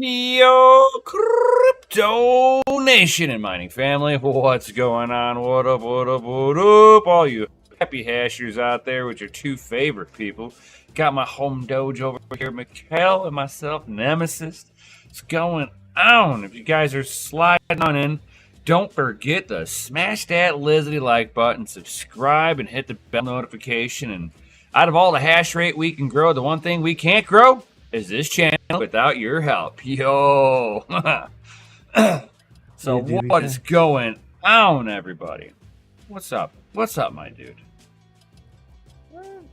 Yo, Crypto Nation and mining family, what's going on? What up, what up, what up? All you happy hashers out there with your two favorite people. Got my home doge over here, Mikhail, and myself, Nemesis. What's going on? If you guys are sliding on in, don't forget to smash that lizardy like button, subscribe, and hit the bell notification. And out of all the hash rate we can grow, the one thing we can't grow is this channel without your help. Yo. So what is going on, everybody? What's up? What's up, my dude?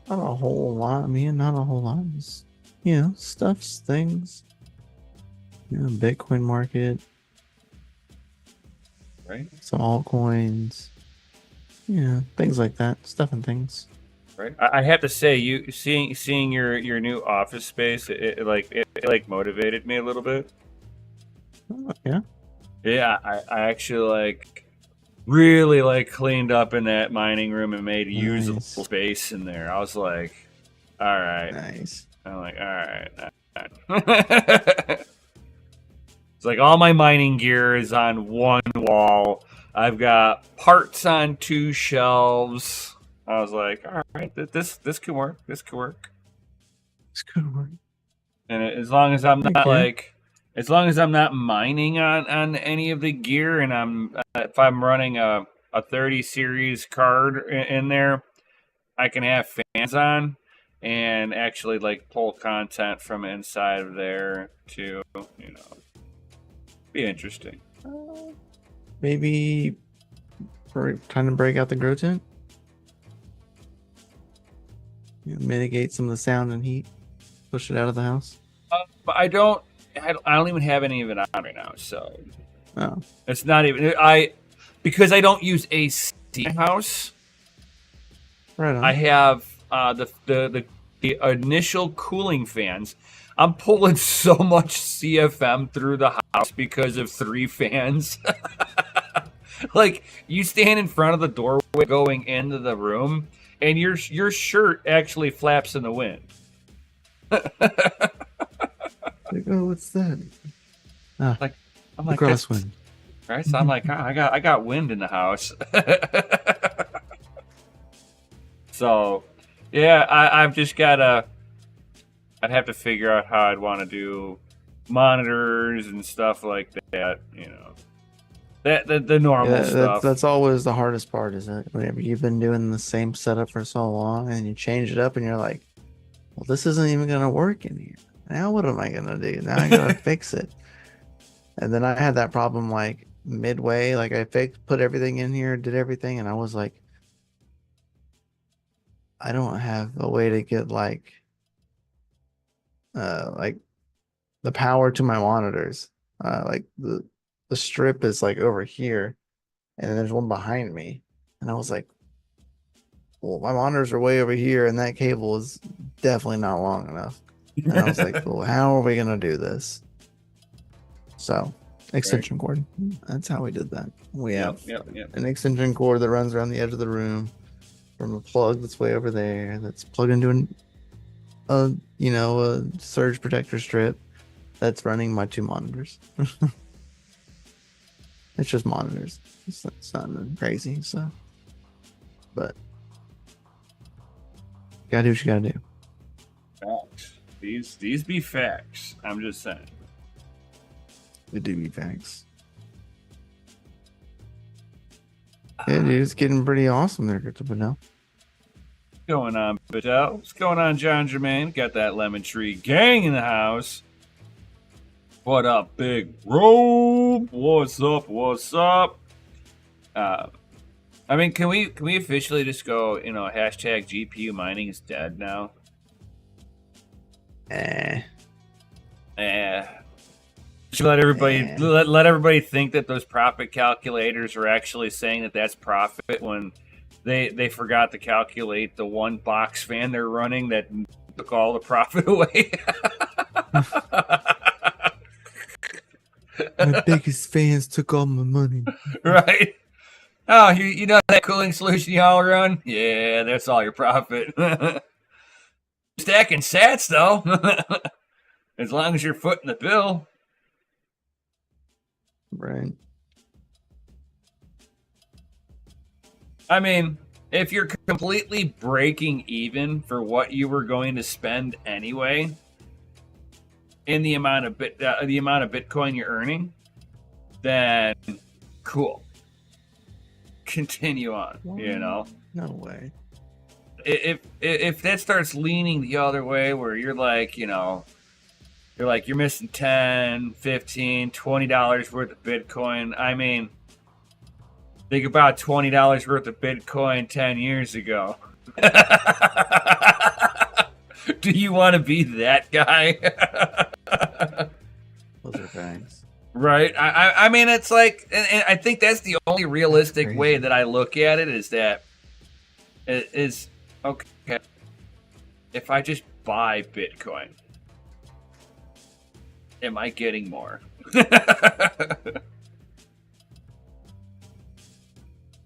Not a whole lot, man. Not a whole lot. Just, stuffs, things. Bitcoin market. Right. Some altcoins. Things like that. Stuff and things. Right. I have to say, you seeing your new office space, it motivated me a little bit. Oh, yeah. Yeah, I actually really cleaned up in that mining room and made usable space in there. I was like, all right. Nice. I'm like, all right. It's like all my mining gear is on one wall. I've got parts on two shelves. I was like, all right, this could work. This could work. This could work. And as long as I'm not as long as I'm not mining on any of the gear, and if I'm running a 30 series card in there, I can have fans on and actually pull content from inside of there to be interesting. Maybe trying to break out the grow tent. Mitigate some of the sound and heat. Push it out of the house. But I don't even have any of it on right now, so it's not even because I don't use AC in my house. Right on. I have the initial cooling fans. I'm pulling so much CFM through the house because of 3 fans. You stand in front of the doorway going into the room, and your shirt actually flaps in the wind. What's that? I'm like crosswind. Right? So I'm like, I got wind in the house. So, yeah, I've just gotta. I'd have to figure out how I'd want to do monitors and stuff like that. The normal stuff. That's always the hardest part, is that whenever you've been doing the same setup for so long and you change it up and you're like, well, this isn't even going to work in here. Now what am I going to do? Now I got to fix it. And then I had that problem midway. I put everything in here, did everything, and I was like, I don't have a way to get the power to my monitors. The strip is over here, and there's one behind me, and I was like, well, my monitors are way over here, and that cable is definitely not long enough. And I was like, well, how are we gonna do this? So extension cord, that's how we did that. We have an extension cord that runs around the edge of the room from a plug that's way over there, that's plugged into a surge protector strip that's running my 2 monitors. It's just monitors. It's not crazy, so. But gotta do what you gotta do. Facts. These be facts. I'm just saying. They do be facts. Yeah, dude, it's getting pretty awesome there, Crypto. What's going on, Patel? What's going on, John Jermaine? Got that Lemon Tree gang in the house. What up, Big Robe? What's up? What's up? Can we officially just go, hashtag GPU mining is dead now? Should let everybody think that those profit calculators are actually saying that that's profit when they forgot to calculate the one box fan they're running that took all the profit away. My biggest fans took all my money. Right. Oh, you know that cooling solution y'all run? Yeah, that's all your profit. Stacking sats, though. As long as you're footing the bill. Right. I mean, if you're completely breaking even for what you were going to spend anyway, in the amount of Bitcoin you're earning, then cool. Continue on. You know, no way. If that starts leaning the other way, where you're like, you know, you're missing 10, 15, $20 worth of Bitcoin. I mean, think about $20 worth of Bitcoin 10 years ago. Do you want to be that guy? Those are facts. Right. I mean, it's like, and I think that's the only realistic way that I look at it is that it is okay. If I just buy Bitcoin, am I getting more?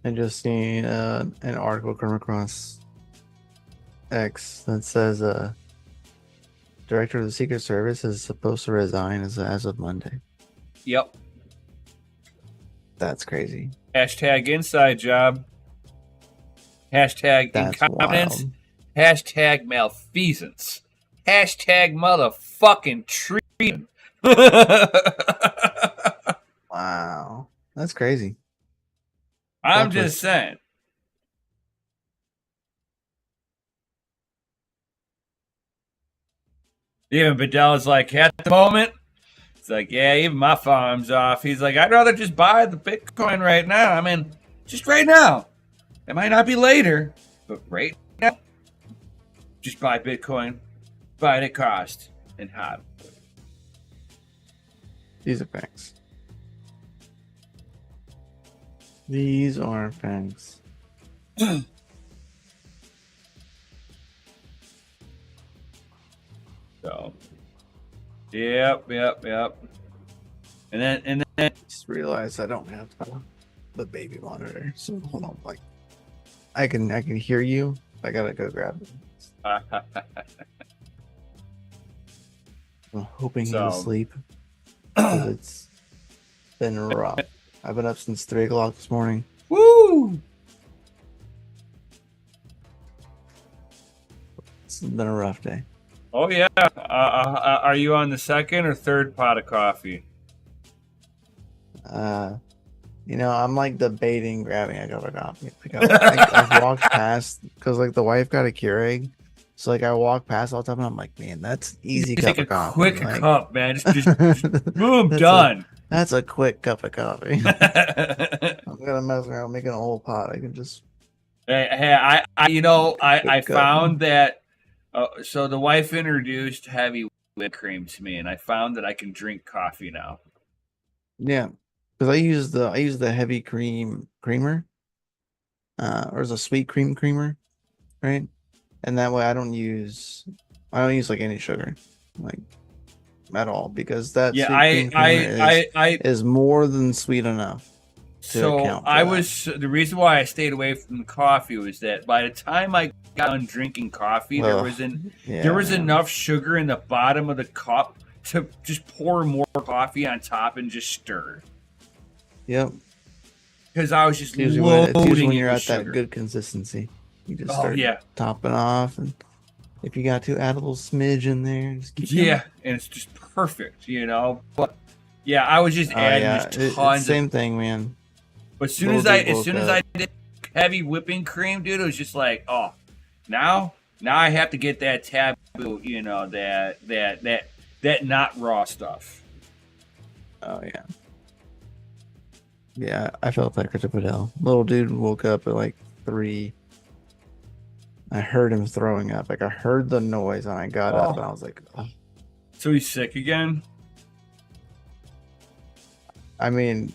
I just seen an article come across X that says director of the Secret Service is supposed to resign as of Monday. Yep. That's crazy. Hashtag inside job. Hashtag That's incompetence. wild. Hashtag malfeasance. Hashtag motherfucking treason. Wow. That's crazy. I'm just saying. Even Bedell's like, at the moment, it's like, yeah, even my farm's off. He's like, I'd rather just buy the Bitcoin right now. I mean, just right now. It might not be later, but right now, just buy Bitcoin, buy it at cost, and have it. These are facts. These are facts. So, yep. And then Just realized I don't have the baby monitor. So hold on, like I can hear you. I gotta go grab it. I'm hoping he's asleep. It's been rough. I've been up since 3 o'clock this morning. Woo! It's been a rough day. Oh yeah. Are you on the second or third pot of coffee? You know, I'm like debating grabbing a cup of coffee. Like I've walked past because like the wife got a Keurig, so like I walk past all the time and I'm like, man, that's easy cup of coffee. Quick like, cup, man. Just boom, done. That's a quick cup of coffee. I'm gonna mess around making a whole pot. I can just. Hey, I found that. So the wife introduced heavy whipped cream to me, and I found that I can drink coffee now. Yeah, because I use the heavy creamer, or is a sweet creamer, right? And that way I don't use like any sugar, like at all, because that sweet creamer is more than sweet enough. So the reason why I stayed away from coffee was that by the time I got done drinking coffee, there was enough sugar in the bottom of the cup to just pour more coffee on top and just stir. Yep. Because I was just it's usually when you're at that good consistency. You just start topping off, and if you got to add a little smidge in there, just keep going. And it's just perfect, you know. But yeah, I was just adding just tons. Same thing, man. But as soon as I did heavy whipping cream, dude, it was just like, oh, now I have to get that taboo, you know, that not raw stuff. Oh yeah. Yeah, I felt like Christopher Padell. Little dude woke up at like 3. I heard him throwing up. Like I heard the noise and I got up and I was like, oh. So he's sick again? I mean,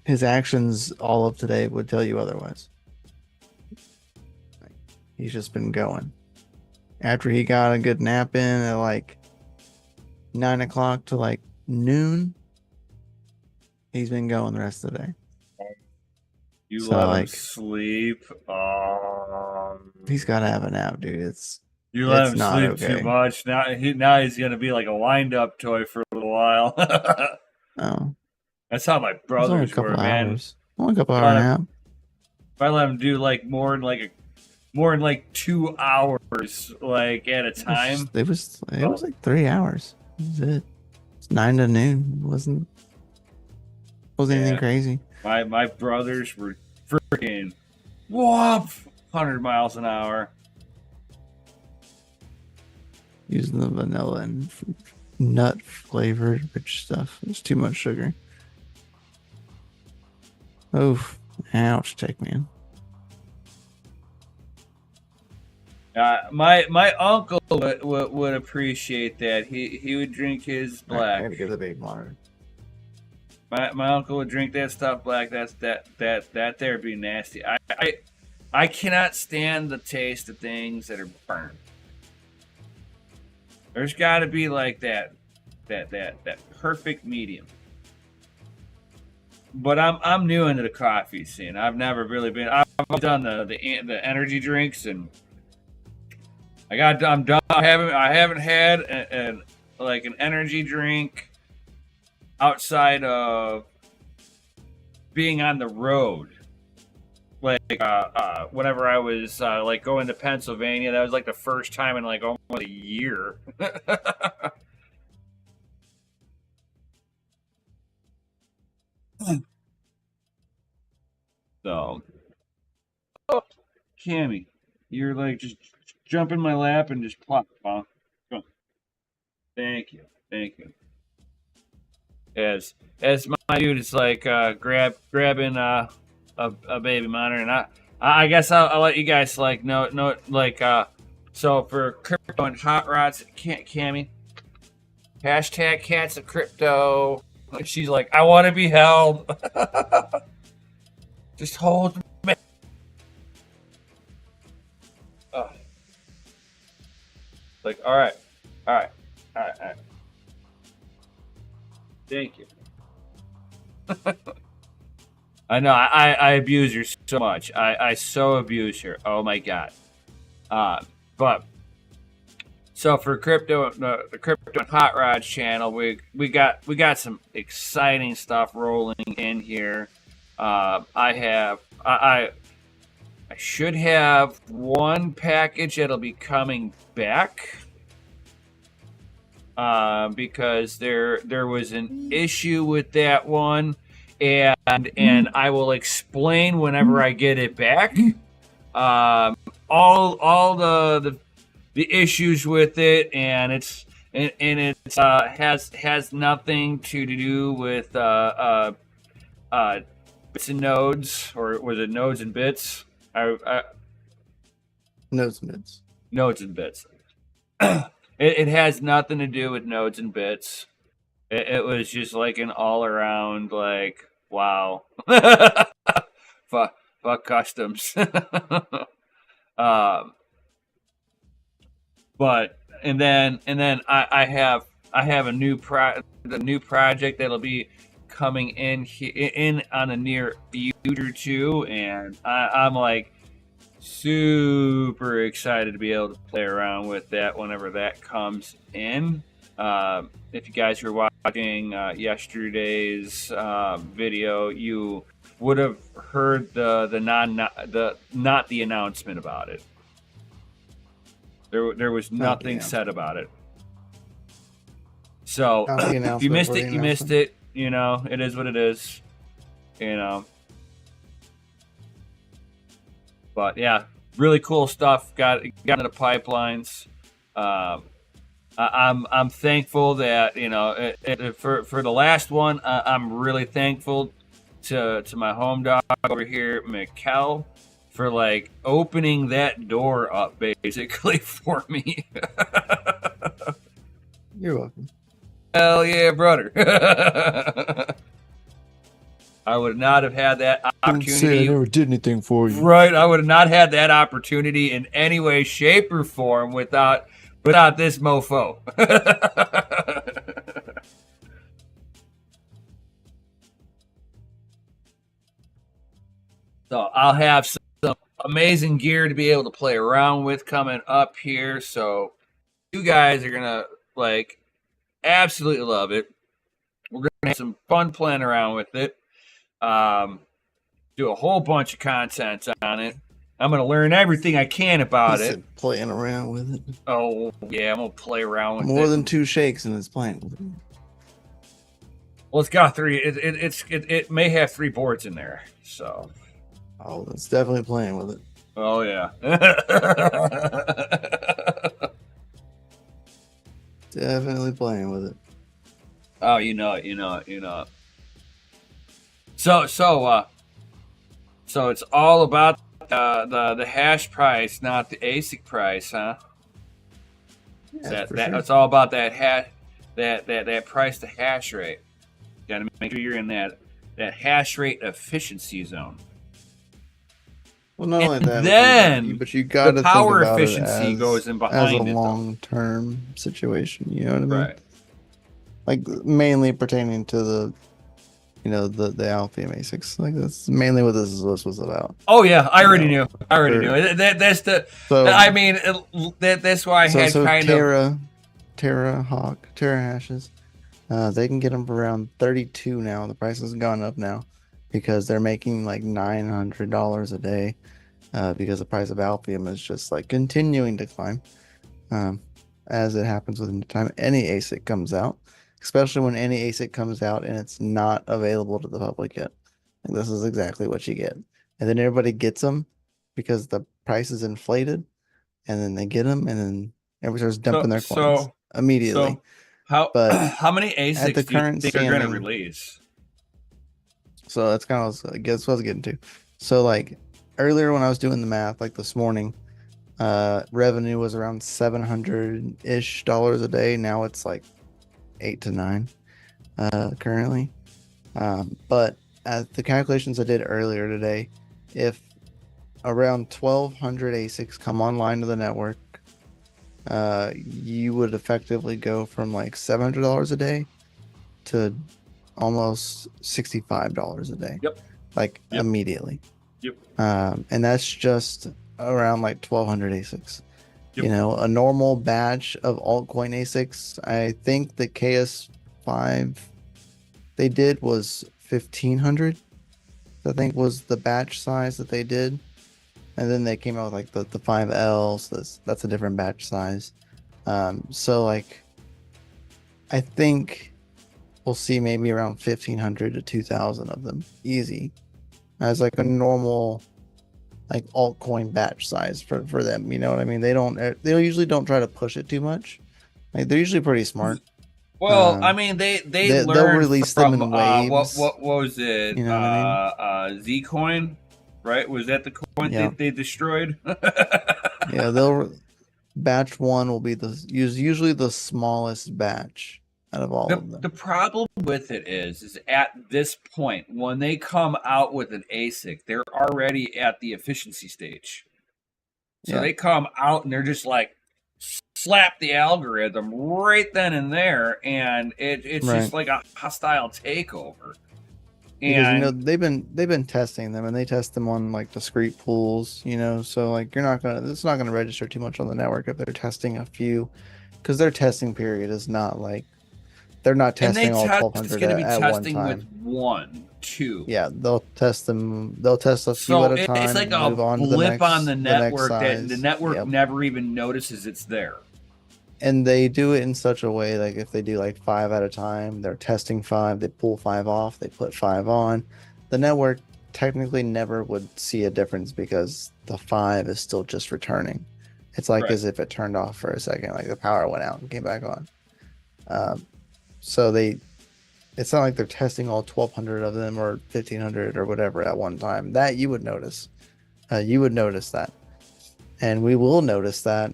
his actions all of today would tell you otherwise. He's just been going. After he got a good nap in at like 9 o'clock to like noon, he's been going the rest of the day. You let him sleep. He's got to have a nap, dude. You let him sleep too much. Now he's gonna be like a wind-up toy for a little while. Oh. That's how my It's only a brothers couple were, man. hours. Only a couple hour and a half. If I let them do like more than like 2 hours like at a time. It was like 3 hours. That was it. It's 9 to noon. It wasn't anything crazy. My brothers were freaking whoop 100 miles an hour. Using the vanilla and nut flavored rich stuff. It's too much sugar. Oof. Ouch, Tech Man. My uncle would appreciate that. He would drink his black. I gotta get the big monitor. My uncle would drink that stuff black. That there be nasty. I cannot stand the taste of things that are burned. There's got to be like that perfect medium. But I'm new into the coffee scene. I've never really been. I've done the energy drinks, and I'm done. I haven't had an energy drink outside of being on the road. Like whenever I was like going to Pennsylvania, that was like the first time in like almost a year. So, oh, Cammy, you're like just jump in my lap and just plop, huh? Come on. Thank you. As my dude is like grabbing a baby monitor, and I guess I'll let you guys like know like so for crypto and hot rods, Cammy, hashtag cats of crypto. She's like, I want to be held. Just hold me. Oh. Like, all right. Thank you. I know I abuse her so much. I so abuse her. Oh my god. But so for the crypto and hot rods channel, we got some exciting stuff rolling in here. I should have one package that'll be coming back because there was an issue with that one, and I will explain whenever I get it back. All the issues with it, and it has nothing to do with bits and nodes, or was it nodes and bits? Nodes and bits. Nodes and bits. It has nothing to do with nodes and bits. It was just like an all around like wow. fuck customs. But and then I have a new project that'll be coming in on a near future too, and I'm like super excited to be able to play around with that whenever that comes in. If you guys were watching yesterday's video, you would have heard the announcement about it. There was nothing said about it. So if you missed it, you missed it. You know, it is what it is. You know. But yeah, really cool stuff got into the pipelines. I'm thankful that, you know, for the last one, I'm really thankful to my home dog over here, Mikkel, for like opening that door up basically for me. You're welcome. Hell yeah, brother. I would not have had that opportunity. Don't say I never did anything for you. Right, I would have not had that opportunity in any way, shape, or form without this mofo. So I'll have some amazing gear to be able to play around with coming up here. So you guys are gonna like absolutely love it. We're have some fun playing around with it. Do a whole bunch of content on it. I'm going to learn everything I can He about it. said playing around with it. Oh, yeah, I'm going to play around with it. More than 2 shakes and it's playing with it. Well, it's got 3. It may have 3 boards in there. So. Oh, it's definitely playing with it. Oh, yeah. Definitely playing with it. Oh, you know it. So it's all about the hash price, not the ASIC price, huh? Yeah, It's all about that price to hash rate. Got to make sure you're in that hash rate efficiency zone. Well, not only that, then but you got to the power think about efficiency it goes in behind as a it, long-term situation. You know what I mean? Right. Like mainly pertaining to the Alphium ASICs. Like that's mainly what this was about. Oh yeah, I already knew. That's the. So I mean, that's why I had kind of Terra hashes. They can get them for around 32 now. The price has gone up now because they're making like $900 a day. Because the price of Alphium is just like continuing to climb, as it happens with the time any ASIC comes out, especially when any ASIC comes out and it's not available to the public yet. Like, this is exactly what you get, and then everybody gets them because the price is inflated, and then they get them, and then everybody starts dumping their coins immediately. So but how many ASICs do you think are going to release? So that's kind of I guess what I was getting to. So like earlier when I was doing the math, like this morning, revenue was around $700-ish a day. Now it's like 8 to 9 currently. But at the calculations I did earlier today, if around 1,200 ASICs come online to the network, you would effectively go from like $700 a day to almost $65 a day. Yep. Immediately. Yep. And that's just around like 1,200 ASICs. Yep. You know, a normal batch of altcoin ASICs, I think the KS5 they did was 1,500. I think was the batch size that they did. And then they came out with like the 5L, so that's a different batch size. So like I think we'll see maybe around 1,500 to 2,000 of them easy as like a normal like altcoin batch size for them. You know what I mean? They usually don't try to push it too much. Like they're usually pretty smart. Well, I mean, they'll release them in waves. What was it? You know what I mean? Zcoin, right? Was that the coin they destroyed? Yeah, batch 1 will be usually the smallest batch out of all of them. The problem with it is at this point, when they come out with an ASIC, they're already at the efficiency stage. So they come out and they're just like slap the algorithm right then and there, and it's just like a hostile takeover. Because they've been testing them, and they test them on like discrete pools, so like it's not gonna register too much on the network if they're testing a few, because their testing period is not like they're not testing all 1,200 at one time. With 1, 2. Yeah, they'll test them. They'll test a few at a time. It's like a blip on the network that the network never even notices it's there. And they do it in such a way, like if they do like 5 at a time, they're testing 5, they pull 5 off, they put 5 on. The network technically never would see a difference because the 5 is still just returning. It's like as if it turned off for a second, like the power went out and came back on. So it's not like they're testing all 1,200 of them or 1,500 or whatever at one time. That you would notice. You would notice that. And we will notice that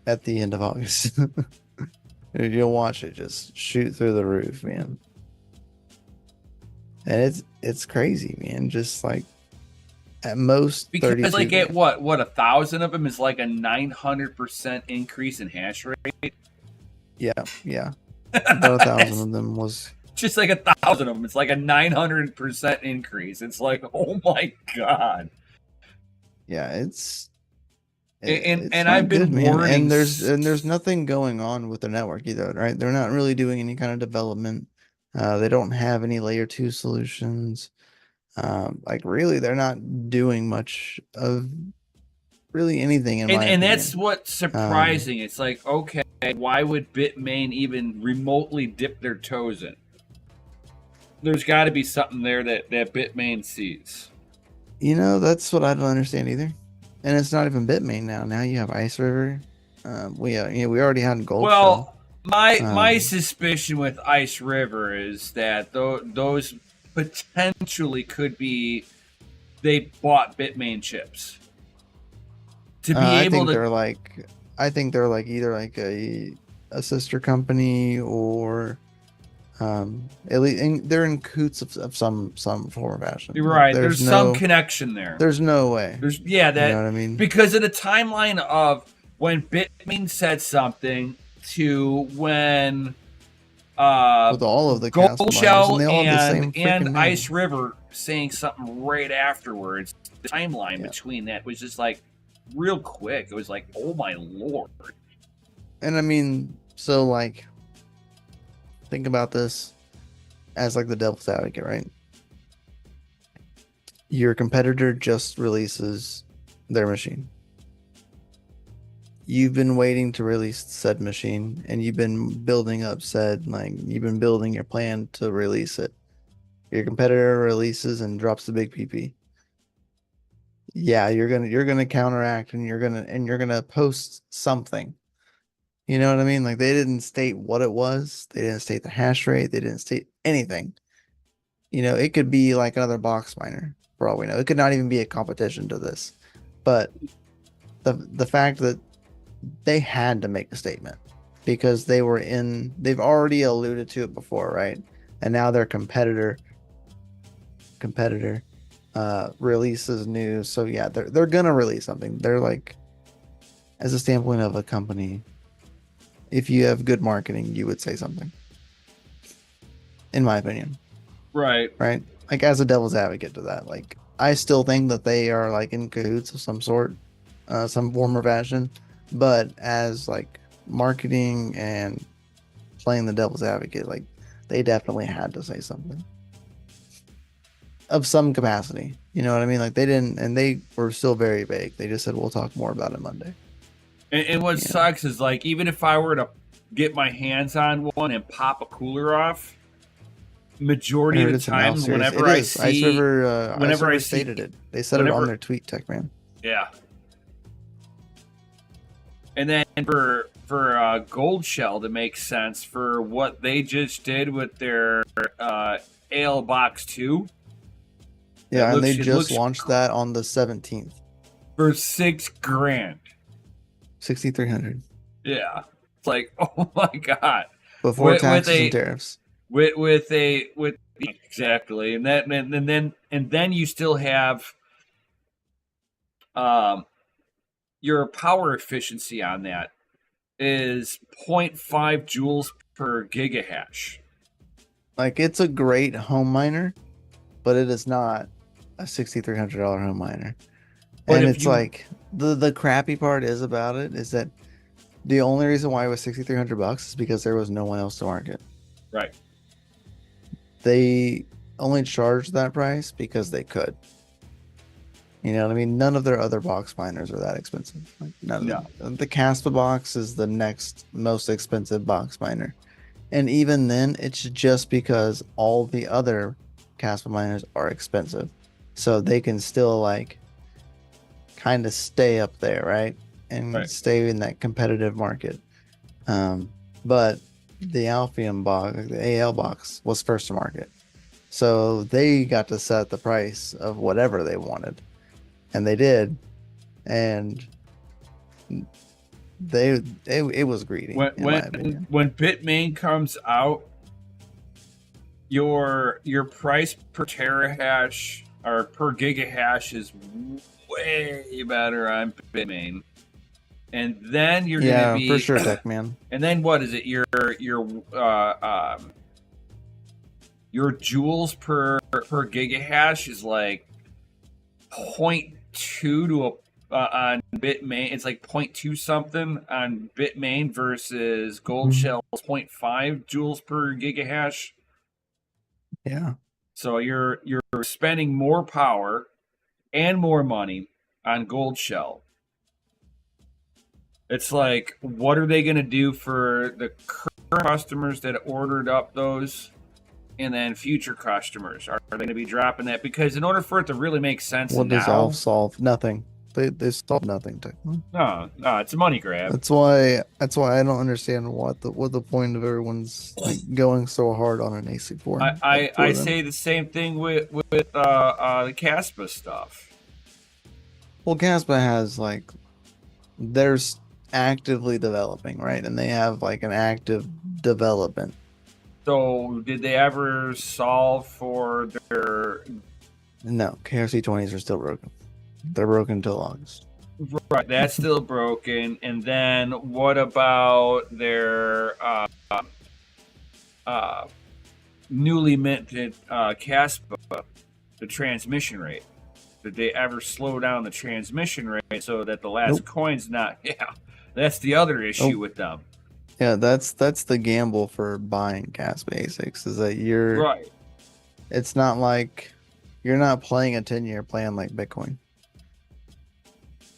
at the end of August. You'll watch it just shoot through the roof, man. And it's crazy, man. Just like at most 32. Because like at what 1,000 of them is like a 900% increase in hash rate. Yeah. About 1,000 of them was just like 1,000 of them. It's like a 900% increase. It's like, oh my god. Yeah, it's I've been warning. And there's nothing going on with the network either, right? They're not really doing any kind of development. They don't have any layer 2 solutions. Like really, they're not doing much of really anything in my And that's opinion. what's surprising. It's like, okay, why would Bitmain even remotely dip their toes in? There's got to be something there that Bitmain sees. That's what I don't understand either. And it's not even Bitmain now. Now you have Ice River. We we already had Gold Shell. Well, my Um, suspicion with Ice River is that those potentially could be they bought Bitmain chips to be I able think to. they're like either like a sister company or at least they're in coots of some form of fashion. You're Like right. There's some connection there. there's no way. There's You know that what I mean? because of the timeline of when Bitmain said something to when With all of the Casper Gold miners, and Shell they all have the same and freaking Ice name. River saying something right afterwards. The timeline Yeah. between that was just like real quick. It was like, oh my lord. And I mean, so like think about this as like the devil's advocate, right? Your competitor just releases their machine. You've been waiting to release said machine, and you've been building up said, like, you've been building your plan to release it. Your competitor releases and drops the big PP. Yeah, you're gonna counteract, and you're gonna post something. You know what I mean? Like they didn't state what it was. They didn't state the hash rate. They didn't state anything. It could be like another box miner for all we know. It could not even be a competition to this. But the fact that they had to make a statement because they've already alluded to it before, right? And now their competitor releases news. So yeah, they're gonna release something. They're like, as a standpoint of a company, if you have good marketing, you would say something. In my opinion. Right. Right? Like as a devil's advocate to that. Like I still think that they are like in cahoots of some sort, some form or fashion. But as like marketing and playing the devil's advocate, like they definitely had to say something of some capacity. You know what I mean? Like they didn't, and they were still very vague. They just said we'll talk more about it Monday. And what sucks is like even if I were to get my hands on one and pop a cooler off, majority of the time, whenever I see, Ice whenever I see, stated it. They said it on whenever, their tweet, Tech Man. yeah. And then for Gold Shell to make sense for what they just did with their AL Box 2. Yeah, and they just launched that on the 17th. For $6,000. 6,300. Yeah. It's like, oh my god. Before taxes and tariffs. With exactly. And then you still have your power efficiency on that is 0.5 joules per gigahash. Like it's a great home miner, but it is not a $6,300 home miner. But and it's like the crappy part is about it is that the only reason why it was $6,300 is because there was no one else to market. Right. They only charged that price because they could. You know what I mean? None of their other box miners are that expensive. Like none. No. The Caspa box is the next most expensive box miner. And even then, it's just because all the other Caspa miners are expensive. So they can still like kind of stay up there, right? And stay in that competitive market. But the Alphium box, the AL box, was first to market. So they got to set the price of whatever they wanted. And they did. And it was greedy. When Bitmain comes out, your price per terahash or per gigahash is way better on Bitmain. And then you're gonna be for sure, Tech Man. And then what is it? Your joules per gigahash is like 0.2 to on Bitmain. It's like 0.2 something on Bitmain versus Gold Shell's 0.5 joules per gigahash. Yeah. So you're spending more power and more money on gold shell. It's like, what are they going to do for the current customers that ordered up those, and then future customers? Are they going to be dropping that? Because in order for it to really make sense What does Alf now, solve? Nothing. They solve nothing technically. no, it's a money grab. That's why I don't understand what the point of everyone's like going so hard on an ASIC for, I, like I, I for them. say the same thing with the Caspa stuff. Well, Caspa has like they're actively developing, right? And they have like an active development. So did they ever solve for their No, KRC-20s are still broken. They're broken until August. right? That's still broken. And then what about their uh, newly minted Caspa, the transmission rate? Did they ever slow down the transmission rate so that the last Nope. coin's not? Yeah, that's the other issue Nope. with them. Yeah, that's the gamble for buying Caspa ASICs is that Right. it's not like you're not playing a 10-year plan like Bitcoin.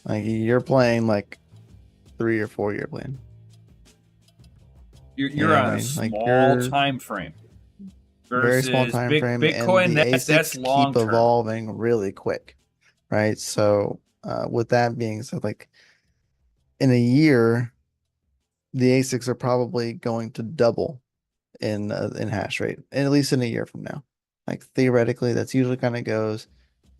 Like you're playing like 3 or 4 year plan. You're, You you're know what on I a mean? Like small you're time frame very small versus time frame, and Bitcoin. the That's ASICs long keep term. evolving really quick, right? So, with that being said, like in a year, the ASICs are probably going to double in hash rate, at least in a year from now. Like theoretically, that's usually kind of goes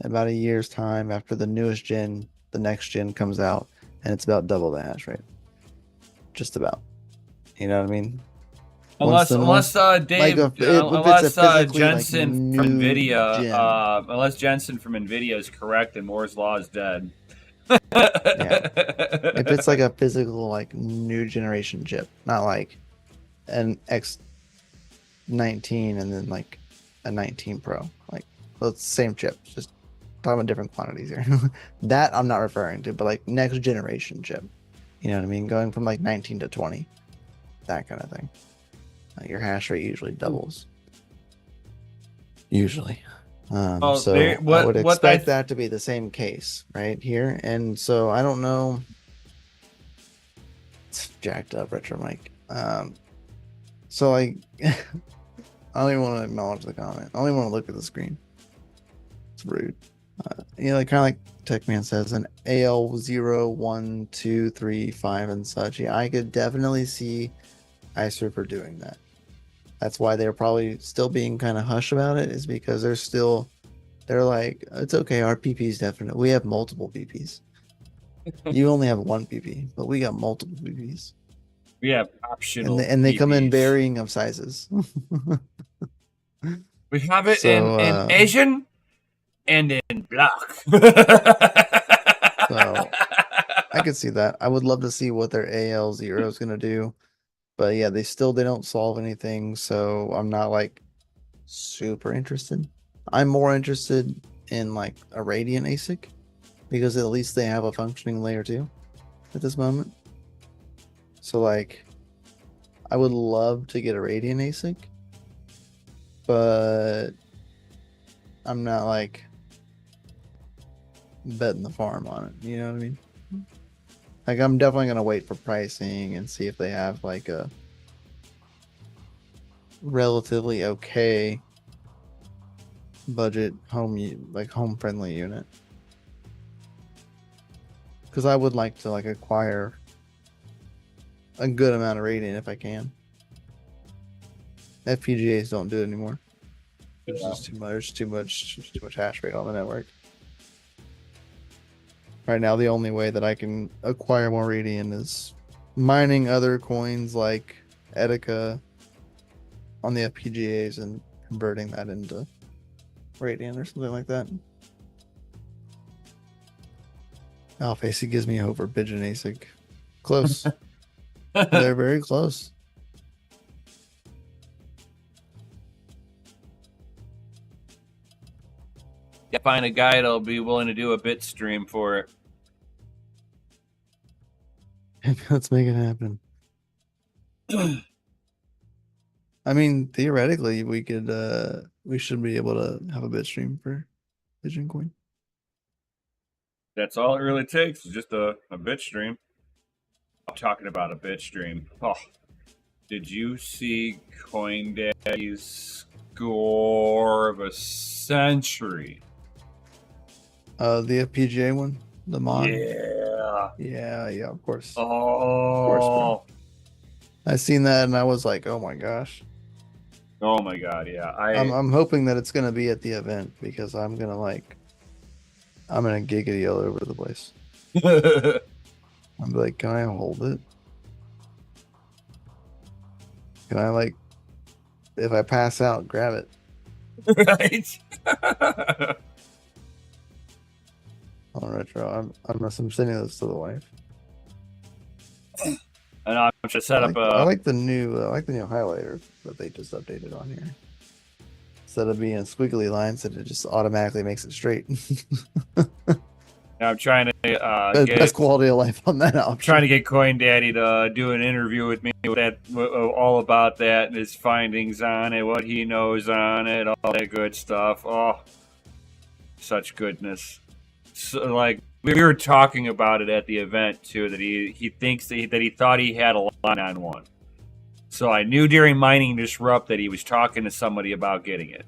about a year's time after the newest gen, the next gen comes out, and it's about double the hash rate, just about. You know what I mean? Once the once Unless like Dave, if it's a unless physically like Jensen from new Nvidia, gen, unless Jensen from Nvidia is correct and Moore's law is dead. yeah. If it's like a physical like new generation chip, not like an X19 and then like a 19 Pro, like well, it's the same chip, just talking about different quantities here. That I'm not referring to, but like next generation chip. You know what I mean? Going from like 19 to 20, that kind of thing. Your hash rate usually doubles. Usually. Oh, there. So I would What expect that to be the same case right here. And so I don't know. It's jacked up retro mic. So like I don't even want to acknowledge the comment. I only want to look at the screen. It's rude. Like kind of like Techman says, an AL 0, 1, 2, 3, 5, and such. Yeah, I could definitely see iSurfer doing that. That's why they're probably still being kind of hush about it, is because they're like, it's okay, our PP is definite. We have multiple PPs. You only have one PP, but we got multiple PPs. we have And optional they come in PPs. varying of sizes. We have it So in Asian and in black. so I could see that. I would love to see what their AL0 is gonna do. But yeah, they don't solve anything, so I'm not like super interested. I'm more interested in like a Radiant ASIC because at least they have a functioning layer 2 at this moment. So like I would love to get a Radiant ASIC, but I'm not like betting the farm on it. You know what I mean? Like I'm definitely gonna wait for pricing and see if they have like a relatively okay budget home friendly unit, because I would like to like acquire a good amount of Radiant if I can. FPGAs don't do it anymore. There's just too much hash rate on the network. Right now, the only way that I can acquire more Radiant is mining other coins like Etika on the FPGAs and converting that into Radiant or something like that. Alpha ASIC gives me hope for Pigeon ASIC. Close. They're very close. Yeah, find a guy that'll be willing to do a bit stream for it. Let's make it happen. I mean, theoretically, we could we should be able to have a bit stream for Pigeon Coin. That's all it really takes is just a bit stream. I'm talking about a bit stream. Oh, did you see CoinDaddy's score of a century? The FPGA one, the mod. Yeah. Yeah, of course. Oh. Of course, bro. I seen that and I was like, oh my gosh. Oh my god, yeah. I'm hoping that it's gonna be at the event because I'm gonna giggity all over the place. I'm like, can I hold it? Can I like, if I pass out, grab it? Right. On retro, I'm sending this to the wife. And I'm trying to set up I like the new highlighter that they just updated on here. Instead of being squiggly lines, that it just automatically makes it straight. I'm trying to get best quality of life on that option. Trying to get CoinDaddy to do an interview with me with that, all about that and his findings on it, what he knows on it, all that good stuff. Oh, such goodness! So, like, we were talking about it at the event too, that he thinks that he thought he had a line on one. So I knew during Mining Disrupt that he was talking to somebody about getting it.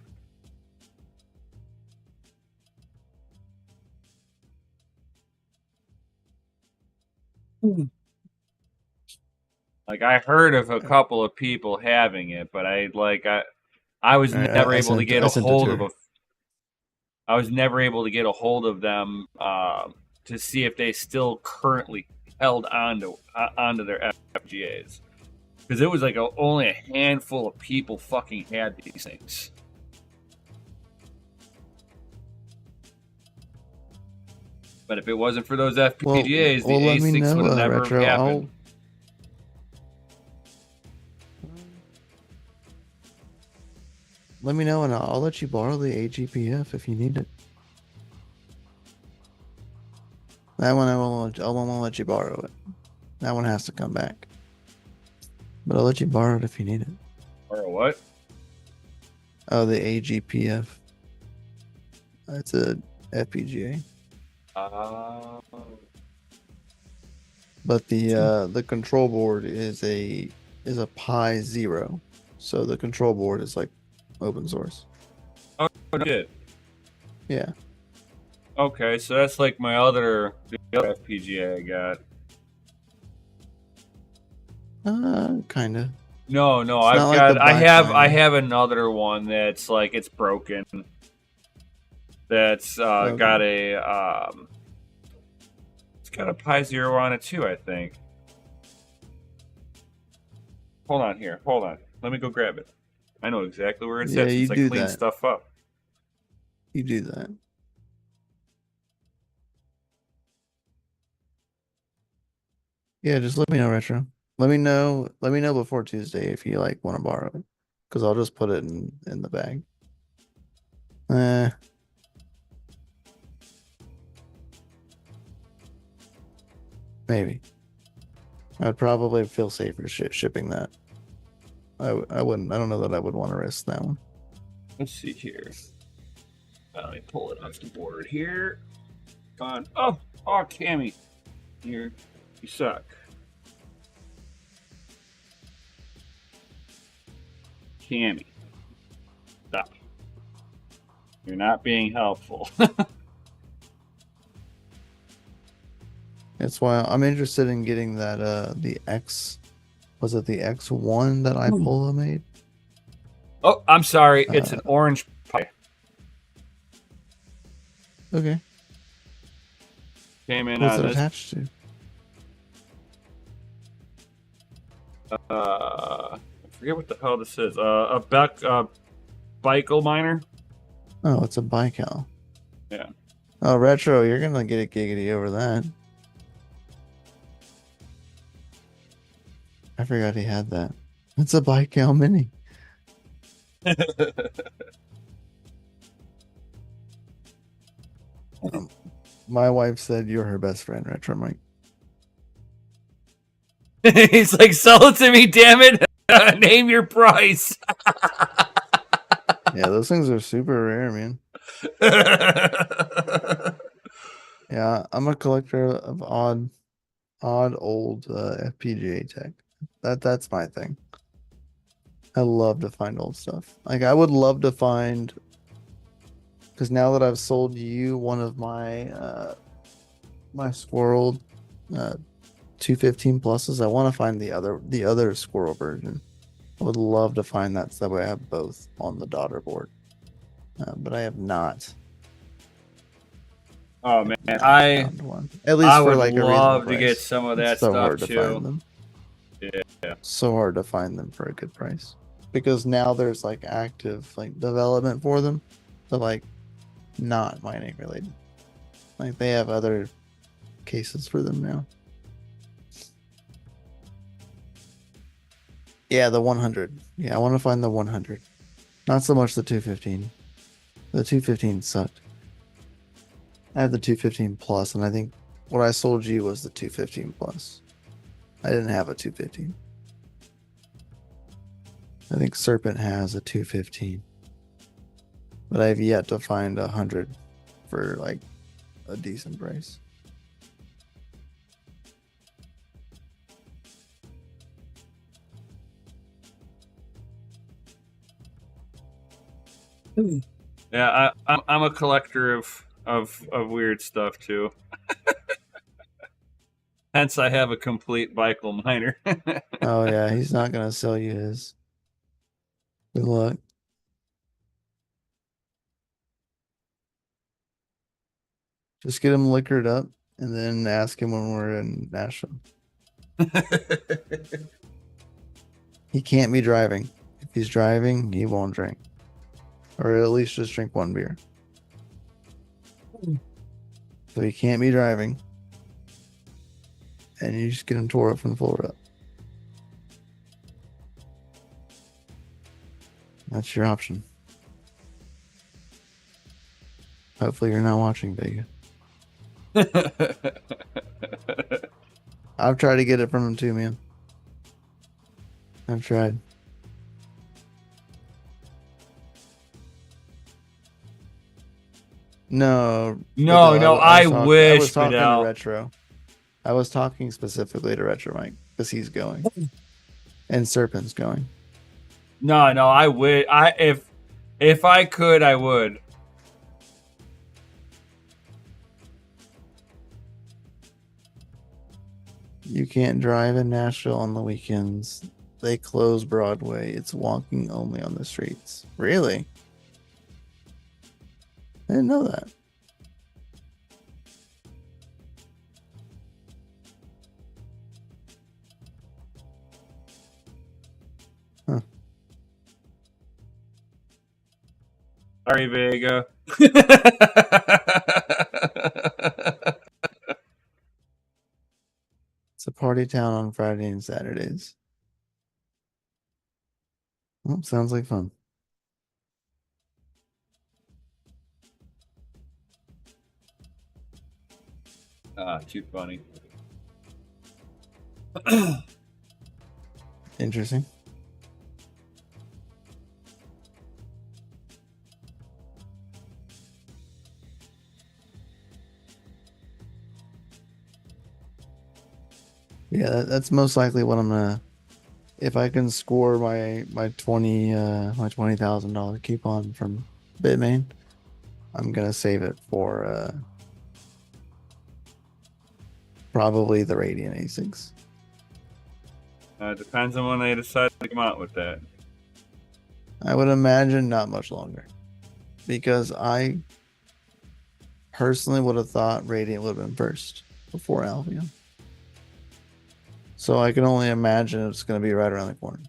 Like, I heard of a couple of people having it, but I was never able to get a hold of I was never able to get a hold of them to see if they still currently held onto their FPGAs, because it was like only a handful of people fucking had these things. But if it wasn't for those FPGAs, the ASICs would have never retro, happened. Let me know and I'll let you borrow the AGPF if you need it. That one I won't let you borrow it. That one has to come back. But I'll let you borrow it if you need it. Borrow what? Oh, the AGPF. It's a FPGA. But the control board is a Pi 0. So the control board is like open source. Oh, shit. Yeah. Okay, so that's like the other FPGA I got. Kinda. No, It's I've not like got the I have another one that's like it's broken. That's Okay. got a it's got a Pi 0 on it too, I think. Hold on here. Hold on. Let me go grab it. I know exactly where it's at since I cleaned stuff up. You do that. Yeah, just let me know, Retro. Let me know before Tuesday if you like want to borrow it. Because I'll just put it in the bag. Maybe. I'd probably feel safer shipping that. I wouldn't. I don't know that I would want to risk that one. Let's see here. Let me pull it off the board here. Gone. Oh, Cammy. You suck. Cammy. Stop. You're not being helpful. That's why I'm interested in getting that the X. Was it the X1 that Ipola made? Oh, I'm sorry. It's an orange Pi. Okay. Came in What's on it this. attached to? I forget what the hell this is. A Bikel miner. Oh, it's a Bical. Yeah. Oh, Retro, you're gonna get it giggity over that. I forgot he had that. It's a Bical Mini. My wife said you're her best friend, Retro Mike. He's like, sell it to me, damn it. Name your price. Yeah, those things are super rare, man. Yeah, I'm a collector of odd old FPGA tech. That's my thing. I love to find old stuff. Like I would love to find, because now that I've sold you one of my my Squirrel 215 pluses, I want to find the other Squirrel version. I would love to find that so that way I have both on the daughter board. But I have not. Oh man, Found one. At least I for would like a reasonable love to price. get some of that It's so stuff hard to too. find them. Yeah. So hard to find them for a good price. Because now there's like active like development for them, but like not mining related. Like they have other cases for them now. Yeah, the 100. Yeah, I want to find the 100. Not so much the 215. The 215 sucked. I have the 215 plus, and I think what I sold you was the 215 plus. I didn't have a 215. I think Serpent has a 215. But I've yet to find 100 for like a decent price. Yeah, I'm a collector of weird stuff too. Hence, I have a complete Bickel miner. Oh yeah, he's not gonna sell you his. Good luck. Just get him liquored up and then ask him when we're in Nashville. He can't be driving. If he's driving, he won't drink. Or at least just drink one beer. So he can't be driving. And you just get him tore up from the floor up. That's your option. Hopefully you're not watching, Vega. I've tried to get it from him too, man. I've tried. No. I wish, I was talking Fidel. to Retro. I was talking specifically to Retro Mike because he's going. And Serpent's going. No, I would. If I could, I would. You can't drive in Nashville on the weekends. They close Broadway. It's walking only on the streets. Really? I didn't know that. Huh. Sorry, Vega. It's a party town on Friday and Saturdays. Well, sounds like fun. Too funny. Interesting. Yeah, that's most likely what I'm gonna. If I can score my $20,000 coupon from Bitmain, I'm gonna save it for probably the Radiant ASICs. Depends on when they decide to come out with that. I would imagine not much longer, because I personally would have thought Radiant would have been first before Albion. So I can only imagine it's going to be right around the corner.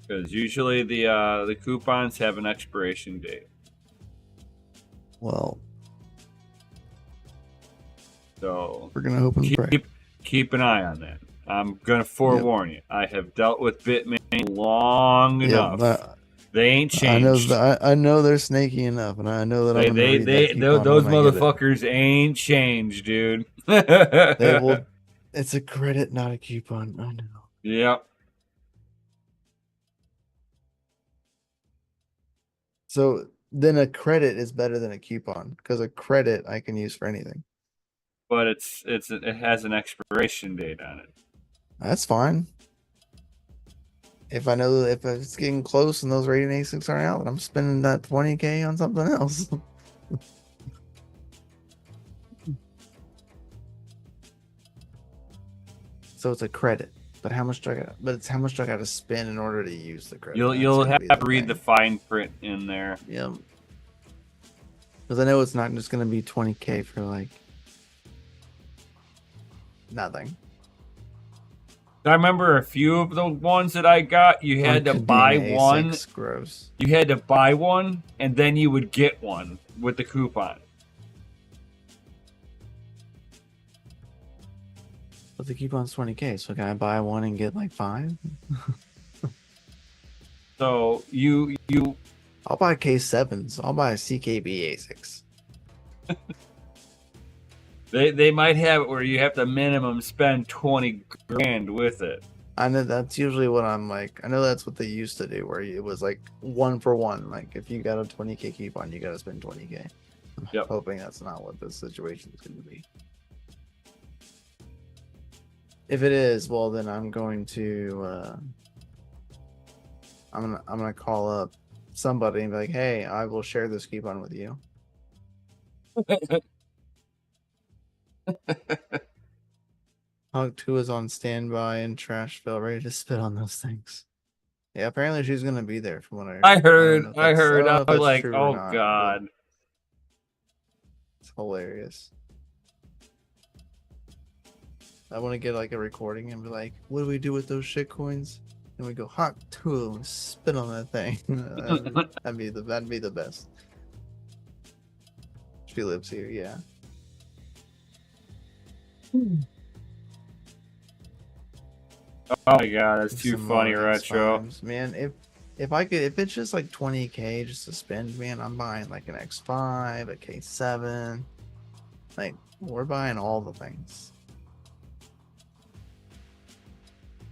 Because usually the coupons have an expiration date. Well, so we're gonna hope and pray. Keep an eye on that. I'm gonna forewarn you. I have dealt with Bitmain long enough. They ain't changed. I know they're snaky enough, and I know that those motherfuckers ain't changed, dude. They will It's a credit, not a coupon. I know. Yep. So then a credit is better than a coupon because a credit I can use for anything. But it has an expiration date on it. That's fine. If I know if it's getting close and those rating ASICs aren't out, I'm spending that 20K on something else. So it's a credit. But how much do I got? But it's how much do I got to spend in order to use the credit? You'll have to read the fine print in there. Yeah. Because I know it's not just gonna be 20K for like nothing. I remember a few of the ones that I got. You had to buy one. Gross. You had to buy one, and then you would get one with the coupon. But the coupon's 20K, so can I buy one and get like 5? So I'll buy K7s. I'll buy CKB ASICs. They might have it where you have to minimum spend 20 grand with it. I know that's usually what I'm like. I know that's what they used to do, where it was like 1 for 1. Like if you got a 20K coupon, you got to spend 20K. Yep. Hoping that's not what this situation is going to be. If it is, well then I'm going to I'm gonna call up somebody and be like, hey, I will share this coupon with you. Hog 2 is on standby in Trashville, ready to spit on those things. Yeah, apparently she's gonna be there from what I heard. I heard. I was like, oh not, god. It's hilarious. I want to get like a recording and be like, what do we do with those shit coins? And we go Hawk 2 and spit on that thing. that'd be the best. She lives here, yeah. Oh my god, that's too funny, Retro. Man, if it's just like 20K just to spend, man, I'm buying like an X5, a K7. Like, we're buying all the things.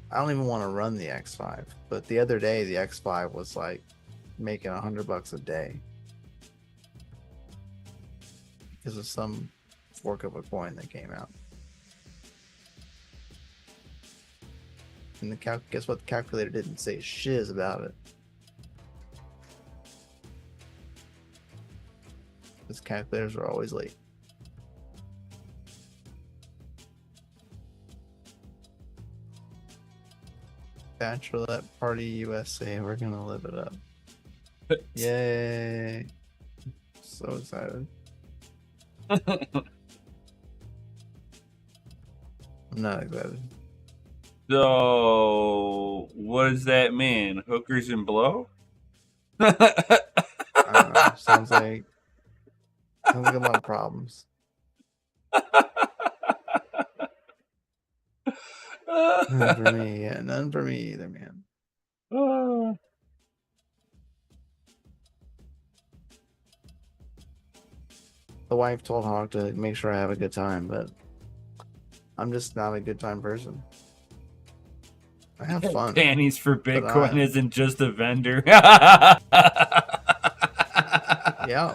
I don't even want to run the X5, but the other day the X5 was like making $100 a day because of some fork of a coin that came out. And guess what? The calculator didn't say shiz about it. Because calculators are always late. Bachelorette Party USA, we're gonna live it up. Yay! So excited. I'm not excited. So, what does that mean? Hookers and blow? I don't know. Sounds like a lot of problems. None for me. Yeah, none for me either, man. The wife told Hawk to make sure I have a good time, but I'm just not a good time person. I have fun. Panties for Bitcoin isn't just a vendor. Yeah,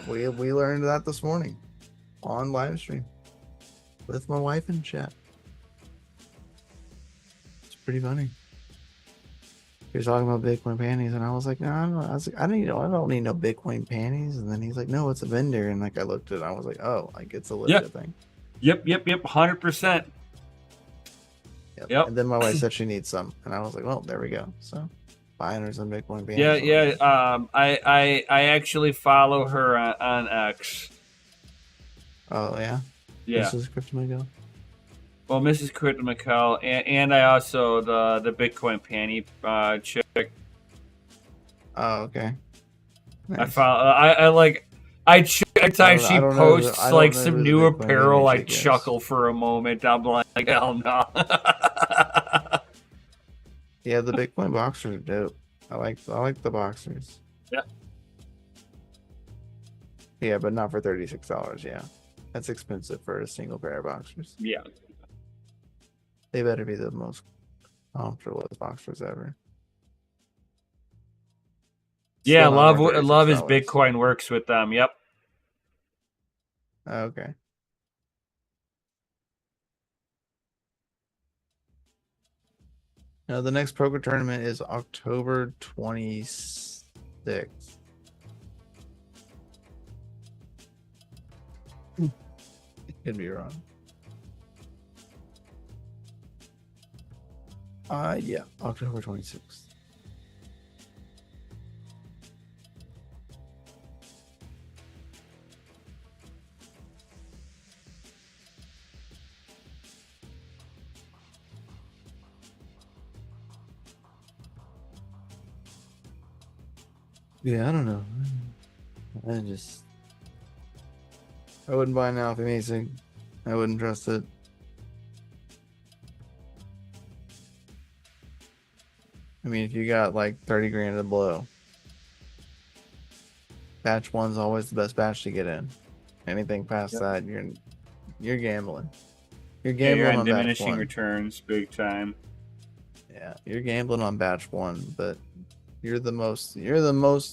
we learned that this morning on Livestream with my wife in chat. It's pretty funny. He was talking about Bitcoin panties, and I was like, no, I don't know. I was like, I don't need no Bitcoin panties. And then he's like, no, it's a vendor. And like I looked at it, I was like, oh, like it's a legit thing. Yep, 100%. Yep. And then my wife said she needs some, and I was like, well, there we go. So buying her some Bitcoin panties. Yeah. I actually follow her on X. Oh yeah. Yeah. This is Crypto Miguel. Well, Mrs. Crypto Miguel, and I also the Bitcoin panty chick. Oh, okay. Nice. I follow. I like. Every time she posts like some new apparel, I chuckle for a moment. I'm like, hell no. Yeah, the Bitcoin boxers are dope. I like the boxers. Yeah. Yeah, but not for $36. Yeah, that's expensive for a single pair of boxers. Yeah. They better be the most comfortable boxers ever. Yeah, Still not more love his $36. Bitcoin works with them. Yep. Okay. Now the next poker tournament is October 26th. Could be wrong. Yeah, October 26th. Yeah, I don't know. I wouldn't buy now if amazing. I wouldn't trust it. I mean, if you got like 30 grand to blow, batch one's always the best batch to get in. Anything past that, you're gambling. You're Yeah, you're gambling on on batch diminishing one. returns big time. Yeah, you're gambling on batch one, but you're the most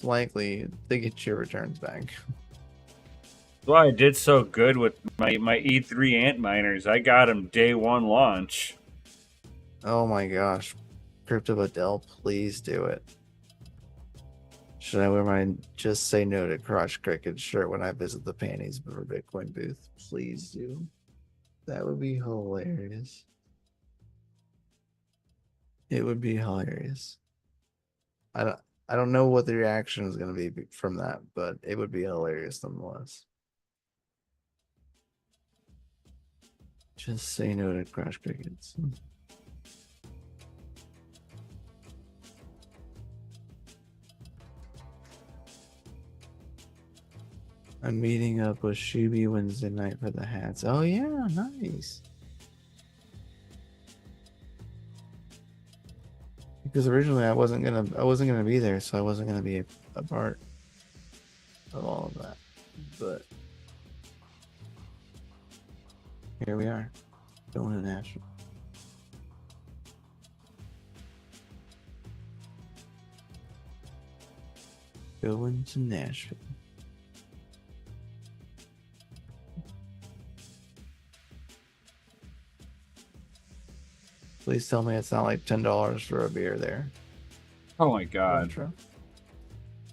likely to get your returns back. Well, I did so good with my E3 ant miners. I got them day one launch. Oh my gosh. Crypto Adele, please do it. Should I wear my Just Say No to Crotch Cricket shirt when I visit the Panties for Bitcoin booth? Please do. That would be hilarious. It would be hilarious. I don't know what the reaction is going to be from that, but it would be hilarious nonetheless. Just say no to Crash Crickets. I'm meeting up with Shuby Wednesday night for the hats. Oh yeah, nice. Because originally I wasn't gonna be there, so I wasn't gonna be a part of all of that. But here we are, going to Nashville. Going to Nashville. Please tell me it's not like $10 for a beer there. Oh my god. Retro.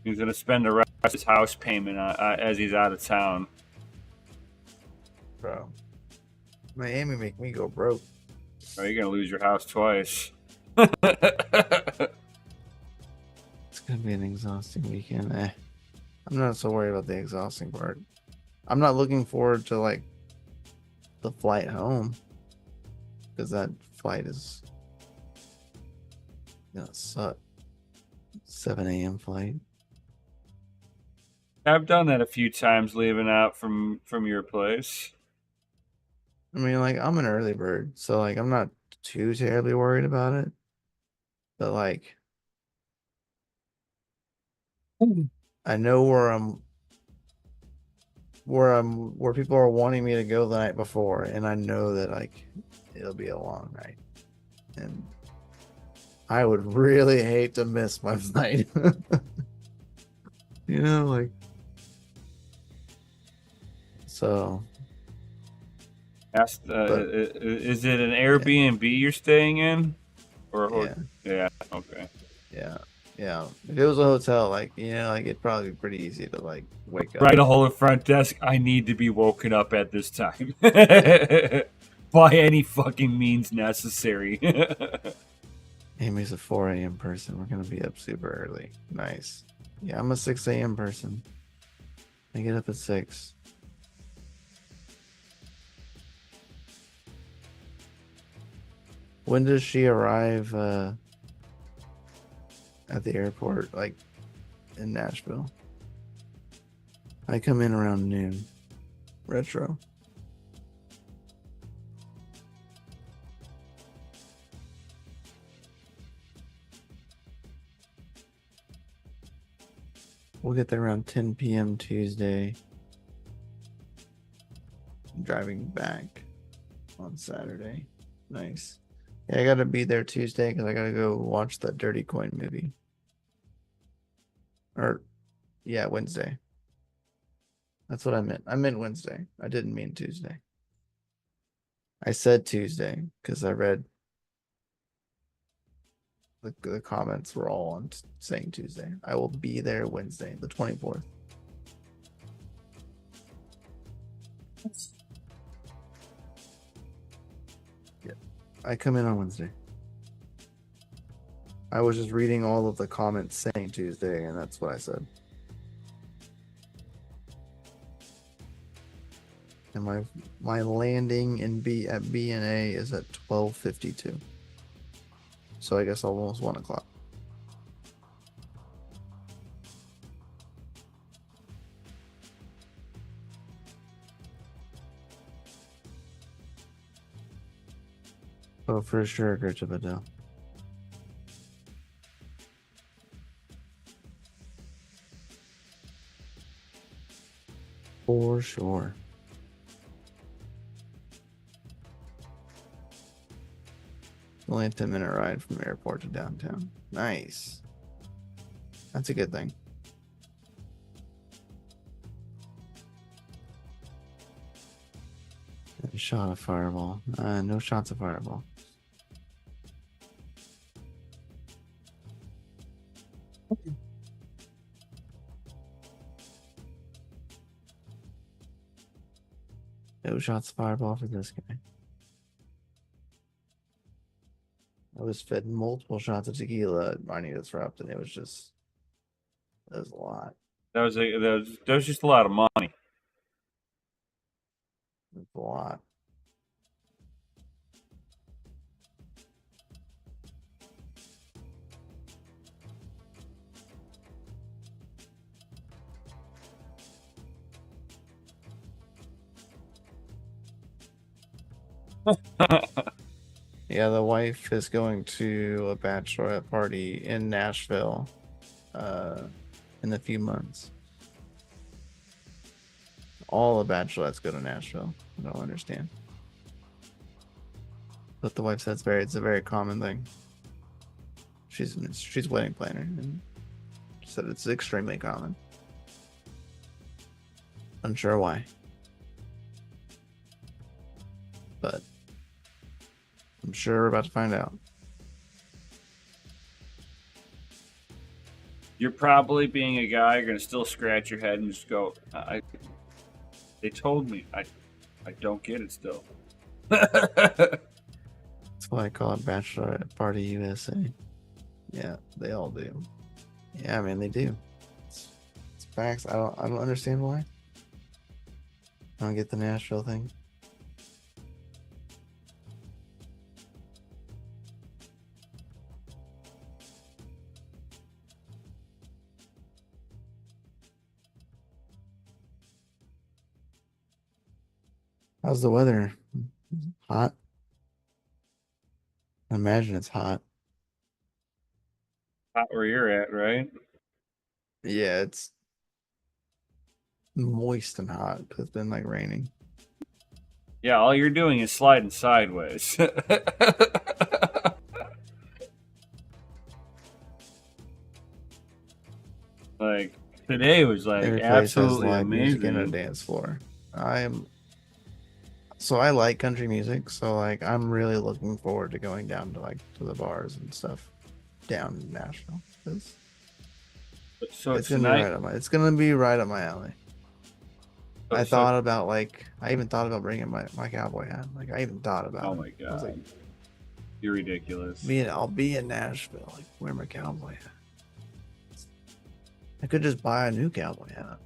He's going to spend the rest of his house payment as he's out of town. Bro. Miami make me go broke. Oh, you're going to lose your house twice. It's gonna be an exhausting weekend. I'm not so worried about the exhausting part. I'm not looking forward to like the flight home, because that flight is gonna suck. 7 a.m. flight. I've done that a few times leaving out from your place. I mean, like, I'm an early bird, so like I'm not too terribly worried about it. But like I know where people are wanting me to go the night before, and I know that like it'll be a long night. And I would really hate to miss my flight. You know, like, so. Is it an Airbnb you're staying in? Yeah. Yeah, okay. Yeah. If it was a hotel, like, you know, like it'd probably be pretty easy to like wake up. Write a hole at front desk. I need to be woken up at this time. By any fucking means necessary. Amy's a 4 a.m. person. We're gonna be up super early. Nice. Yeah, I'm a 6 a.m. person. I get up at 6. When does she arrive at the airport, like in Nashville? I come in around noon. Retro. We'll get there around 10 p.m. Tuesday. I'm driving back on Saturday. Nice. Yeah, I gotta be there Tuesday because I gotta go watch that Dirty Coin movie. Or, yeah, Wednesday. That's what I meant. I meant Wednesday. I didn't mean Tuesday. I said Tuesday because I read the comments were all on saying Tuesday. I will be there Wednesday, the 24th. Yeah, I come in on Wednesday. I was just reading all of the comments saying Tuesday, and that's what I said. And my landing in at B and A is at 12:52. So I guess almost 1 o'clock. Oh, for sure, Gertrude Adele. For sure. Only a 10-minute ride from the airport to downtown. Nice. That's a good thing. A shot of fireball. No shots of fireball. No shots of fireball for this guy. I was fed multiple shots of tequila at Barney Disrupt, and it was a lot. That was just a lot of money. It was a lot. Yeah, the wife is going to a bachelorette party in Nashville in a few months. All the bachelorettes go to Nashville. I don't understand. But the wife says it's a very common thing. She's a wedding planner, and she said it's extremely common. Unsure why. But I'm sure we're about to find out. You're probably, being a guy, you're gonna still scratch your head and just go, they told me. I don't get it still. That's why I call it Bachelorette Party USA. Yeah, they all do. Yeah, man, they do. It's facts. I don't understand why. I don't get the Nashville thing. How's the weather? Hot? I imagine it's hot. Hot where you're at, right? Yeah, it's moist and hot because it's been like raining. Yeah, all you're doing is sliding sideways. Like, today was like Every place has absolutely live music and a amazing. dance floor. So I like country music, so like I'm really looking forward to going down to the bars and stuff down in Nashville. So It's tonight, gonna be right up my alley. I so- thought about I even thought about bringing my cowboy hat. Like I even thought about oh it. my I was god, like, you're ridiculous. I'll be in Nashville, like wear my cowboy hat. I could just buy a new cowboy hat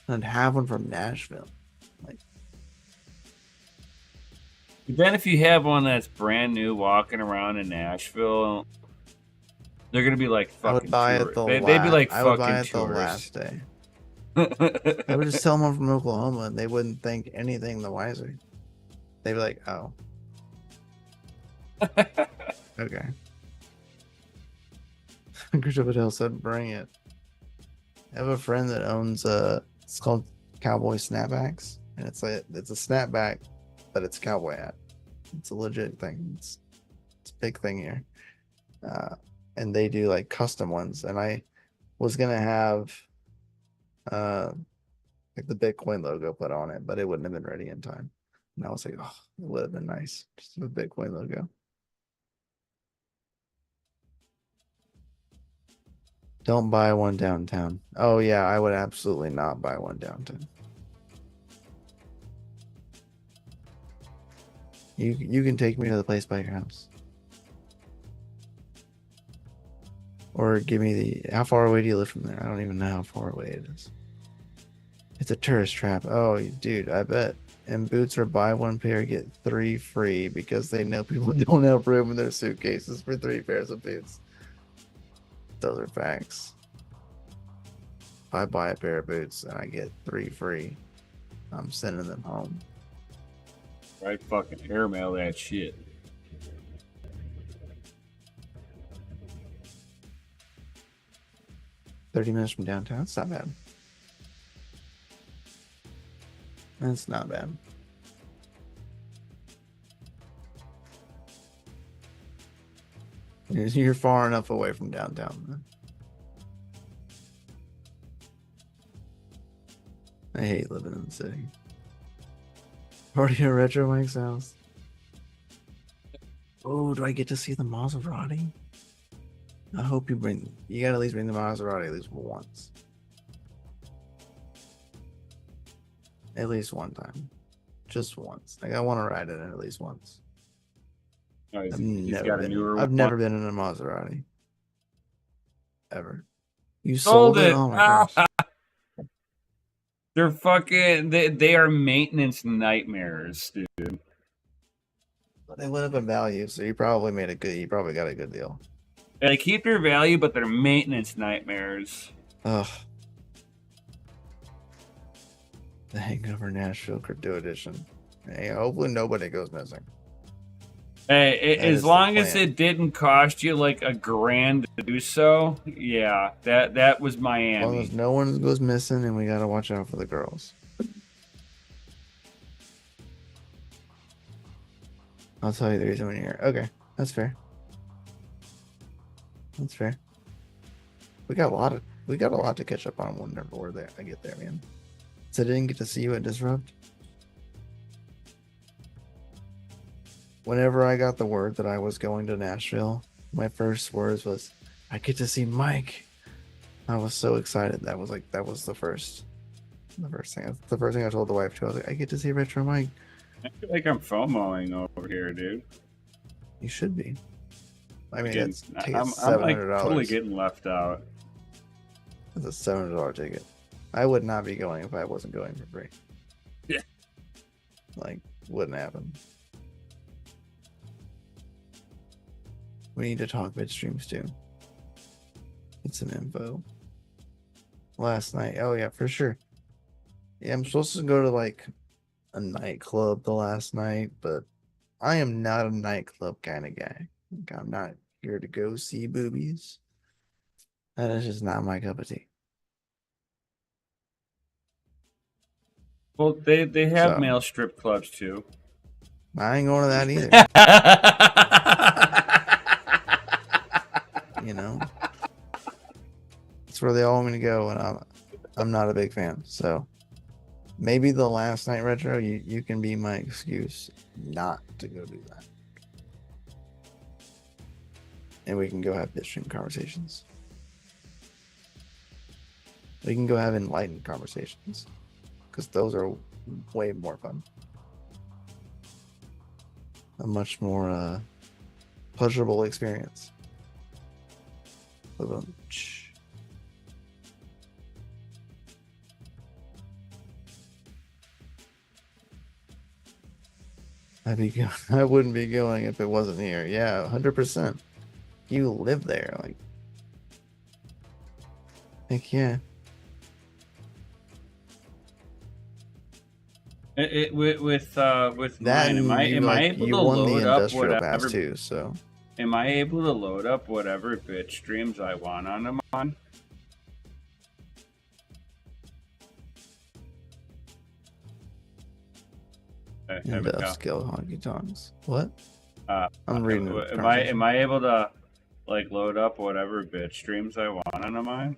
and have one from Nashville. Like, But then if you have one that's brand new walking around in Nashville, they're gonna be like I would fucking buy it tourists. the They'd be like I would buy fucking it the tourists. last day. I would just tell them I'm from Oklahoma and they wouldn't think anything the wiser. They'd be like, oh. Okay. Christopher Patel said, bring it. I have a friend that owns it's called Cowboy Snapbacks. And it's a snapback, but it's a cowboy hat. It's a legit thing. It's a big thing here. And they do like custom ones. And I was gonna have like the Bitcoin logo put on it, but it wouldn't have been ready in time. And I was like, oh, it would have been nice. Just the Bitcoin logo. Don't buy one downtown. Oh yeah, I would absolutely not buy one downtown. You can take me to the place by your house. Or give me the how far away do you live from there? I don't even know how far away it is. It's a tourist trap. Oh dude, I bet. And boots are buy one pair, get 3 free because they know people don't have room in their suitcases for 3 pairs of boots. Those are facts. If I buy a pair of boots and I get 3 free, I'm sending them home. Right, fucking airmail that shit. $30 from downtown. It's not bad. That's not bad. You're far enough away from downtown, man. I hate living in the city. Party at Retro Mike's house. Oh, do I get to see the Maserati? I hope you gotta at least bring the Maserati at least once. At least one time. Just once. Like I want to ride it at least once. Oh, I've never been in a Maserati. Ever. You sold it? Oh my gosh. They're fucking they are maintenance nightmares, dude. But they went up in value, so you probably got a good deal. They keep their value, but they're maintenance nightmares. Ugh. The Hangover Nashville Crypto Edition. Hey, hopefully nobody goes missing. Hey, as long as it didn't cost you like $1,000 to do so, yeah, that was Miami. As long as no one goes missing, and we gotta watch out for the girls. I'll tell you the reason when you're here. Okay, that's fair. That's fair. We got a lot to catch up on whenever I get there, man. So I didn't get to see you at Disrupt. Whenever I got the word that I was going to Nashville, my first words was, "I get to see Mike." I was so excited. That was the first thing I told the wife too. I was like, "I get to see Retro Mike." I feel like I'm FOMOing over here, dude. You should be. I mean, I'm like totally getting left out. It's a $700 ticket. I would not be going if I wasn't going for free. Yeah. Like, wouldn't happen. We need to talk midstreams too. Get some info. Last night. Oh yeah, for sure. Yeah, I'm supposed to go to like a nightclub the last night, but I am not a nightclub kind of guy. Like, I'm not here to go see boobies. That is just not my cup of tea. Well, they have male strip clubs too. I ain't going to that either. You know, that's where they all want me to go, and I'm not a big fan. So maybe the last night retro, you can be my excuse not to go do that, and we can go have bitching conversations. We can go have enlightened conversations, because those are way more fun. A much more pleasurable experience. I wouldn't be going if it wasn't here. Yeah, 100%. You live there, like, heck yeah. With that, mine, am I able to load up whatever? Too, so. Am I able to load up whatever bitch streams I want on them on? Okay, here and we go. upscale honky tonks. What? Uh, I'm reading the am conversation. I able to like load up whatever bit streams I want into mine?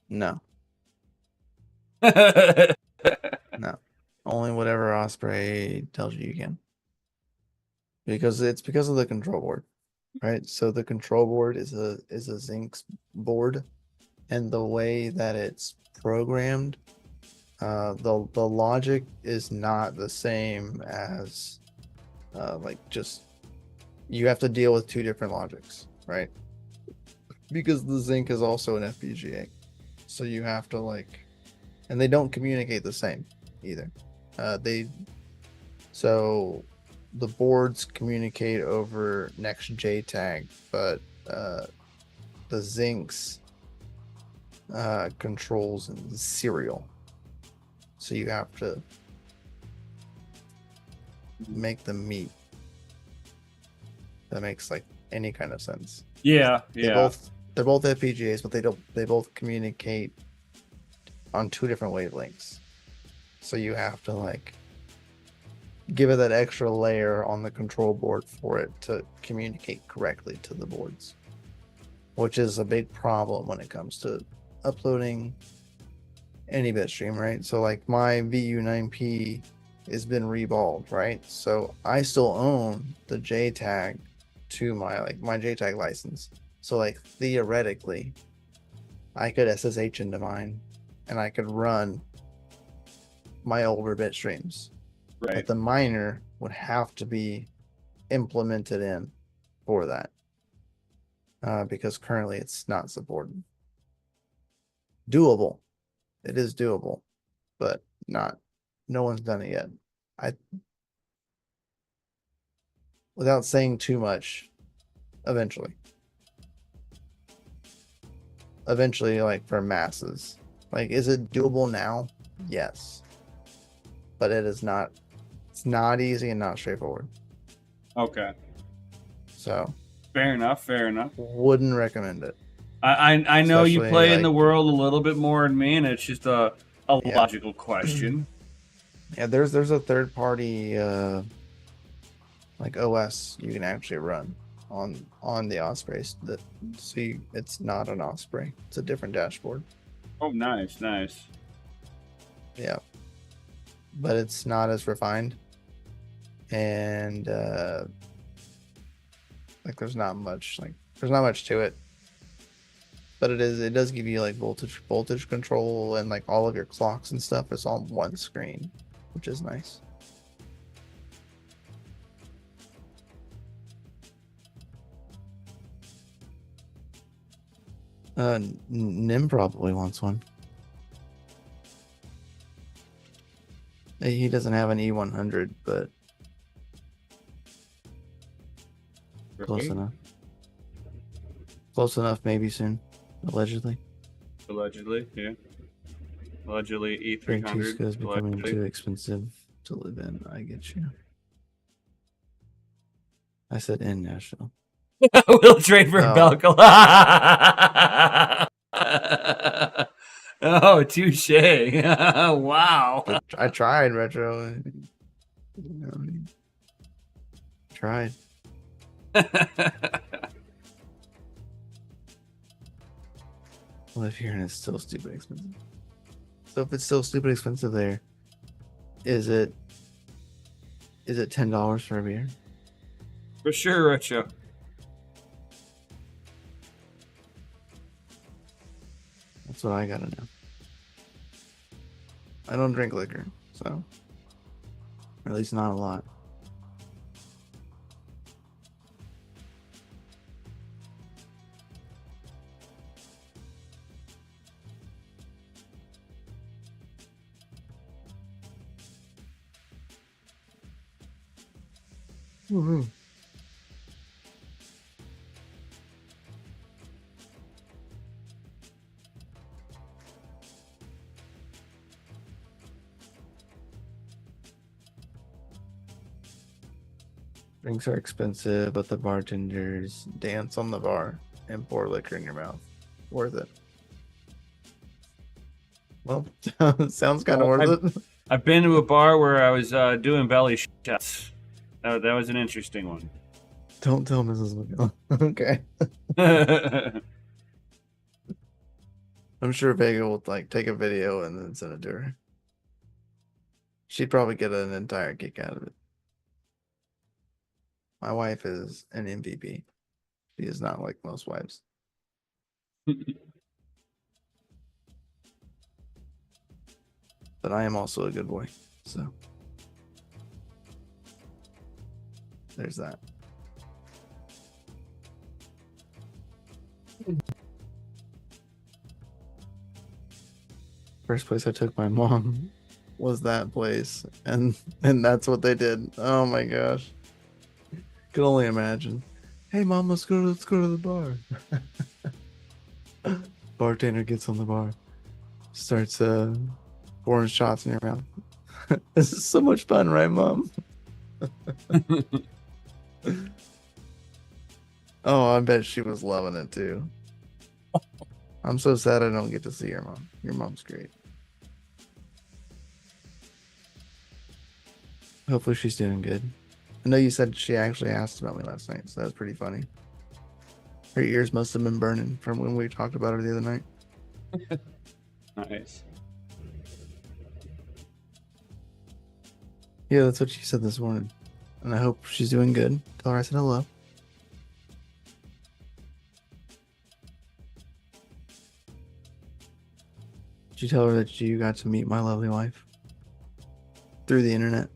No, no. Only whatever Osprey tells you can. Because it's because of the control board, right? So the control board is a Zinc board, and the way that it's programmed, the logic is not the same as like just you have to deal with two different logics, right? Because the Zinc is also an FPGA, so you have to like, and they don't communicate the same either. They so the boards communicate over next JTAG, but the Zincs controls in serial. So you have to make them meet. That makes like any kind of sense. Yeah, They're both FPGAs, but they both communicate on two different wavelengths. So you have to like give it that extra layer on the control board for it to communicate correctly to the boards, which is a big problem when it comes to uploading any bitstream, right? So like my VU9P has been reballed, right? So I still own the JTAG to my JTAG license. So like theoretically, I could SSH into mine and I could run my older bit streams. right. But the miner would have to be implemented in for that. Because currently it's not supported. Doable. It is doable, but no one's done it yet. Without saying too much, eventually, like for masses, like, is it doable now? Yes, but it's not easy and not straightforward. Okay. So Fair enough. wouldn't recommend it. I know you Especially, play in like, the world a little bit more than me, and it's just a Yeah. logical question. Yeah, there's a third party like OS you can actually run on the Osprey. That see, it's not an Osprey. It's a different dashboard. Oh, nice. Yeah, but it's not as refined, and like there's not much to it. But it does give you like voltage control, and like all of your clocks and stuff is on one screen, which is nice. Nim probably wants one. He doesn't have an E100, but close enough. Close enough, maybe soon. Allegedly. Allegedly, yeah. Allegedly, Drink E300. Tusca is becoming allegedly. too expensive to live in. I get you. I said in Nashville. We'll trade for Oh. Belko. Oh, touche. Wow. But I tried retro. Tried. Live here and it's still stupid expensive. So if it's still stupid expensive there, is it $10 for a beer? For sure, Retro. That's what I gotta know. I don't drink liquor, so, or at least not a lot. Woohoo. Drinks are expensive, but the bartenders dance on the bar and pour liquor in your mouth. Worth it. Well, sounds kind of worth it. I've been to a bar where I was doing belly shots. That was an interesting one. Don't tell Mrs. McGill. Okay. I'm sure Vega will like take a video and then send it to her. She'd probably get an entire kick out of it. My wife is an MVP. She is not like most wives. But I am also a good boy. So there's that. First place I took my mom was that place, and that's what they did. Oh my gosh, could only imagine. Hey mom, let's go to the bar. Bartender gets on the bar, starts pouring shots in your mouth. This is so much fun, right, mom? Oh, I bet she was loving it too. I'm so sad I don't get to see your mom. Your mom's great. Hopefully she's doing good. I know you said she actually asked about me last night, so that was pretty funny. Her ears must have been burning from when we talked about her the other night. Nice. Yeah, that's what she said this morning. And I hope she's doing good. Tell her I said hello. Did you tell her that you got to meet my lovely wife? Through the internet?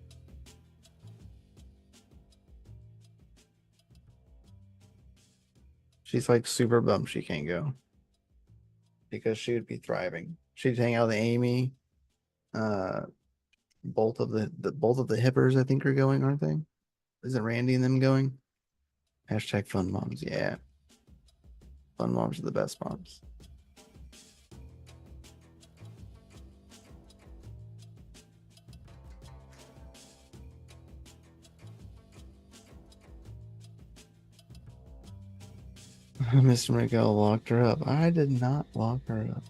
She's like super bummed she can't go. Because she would be thriving. She'd hang out with Amy. Both of the hippers, I think, are going, aren't they? Isn't Randy and them going? Hashtag fun moms. Yeah. Fun moms are the best moms. Mr. Miguel locked her up. I did not lock her up.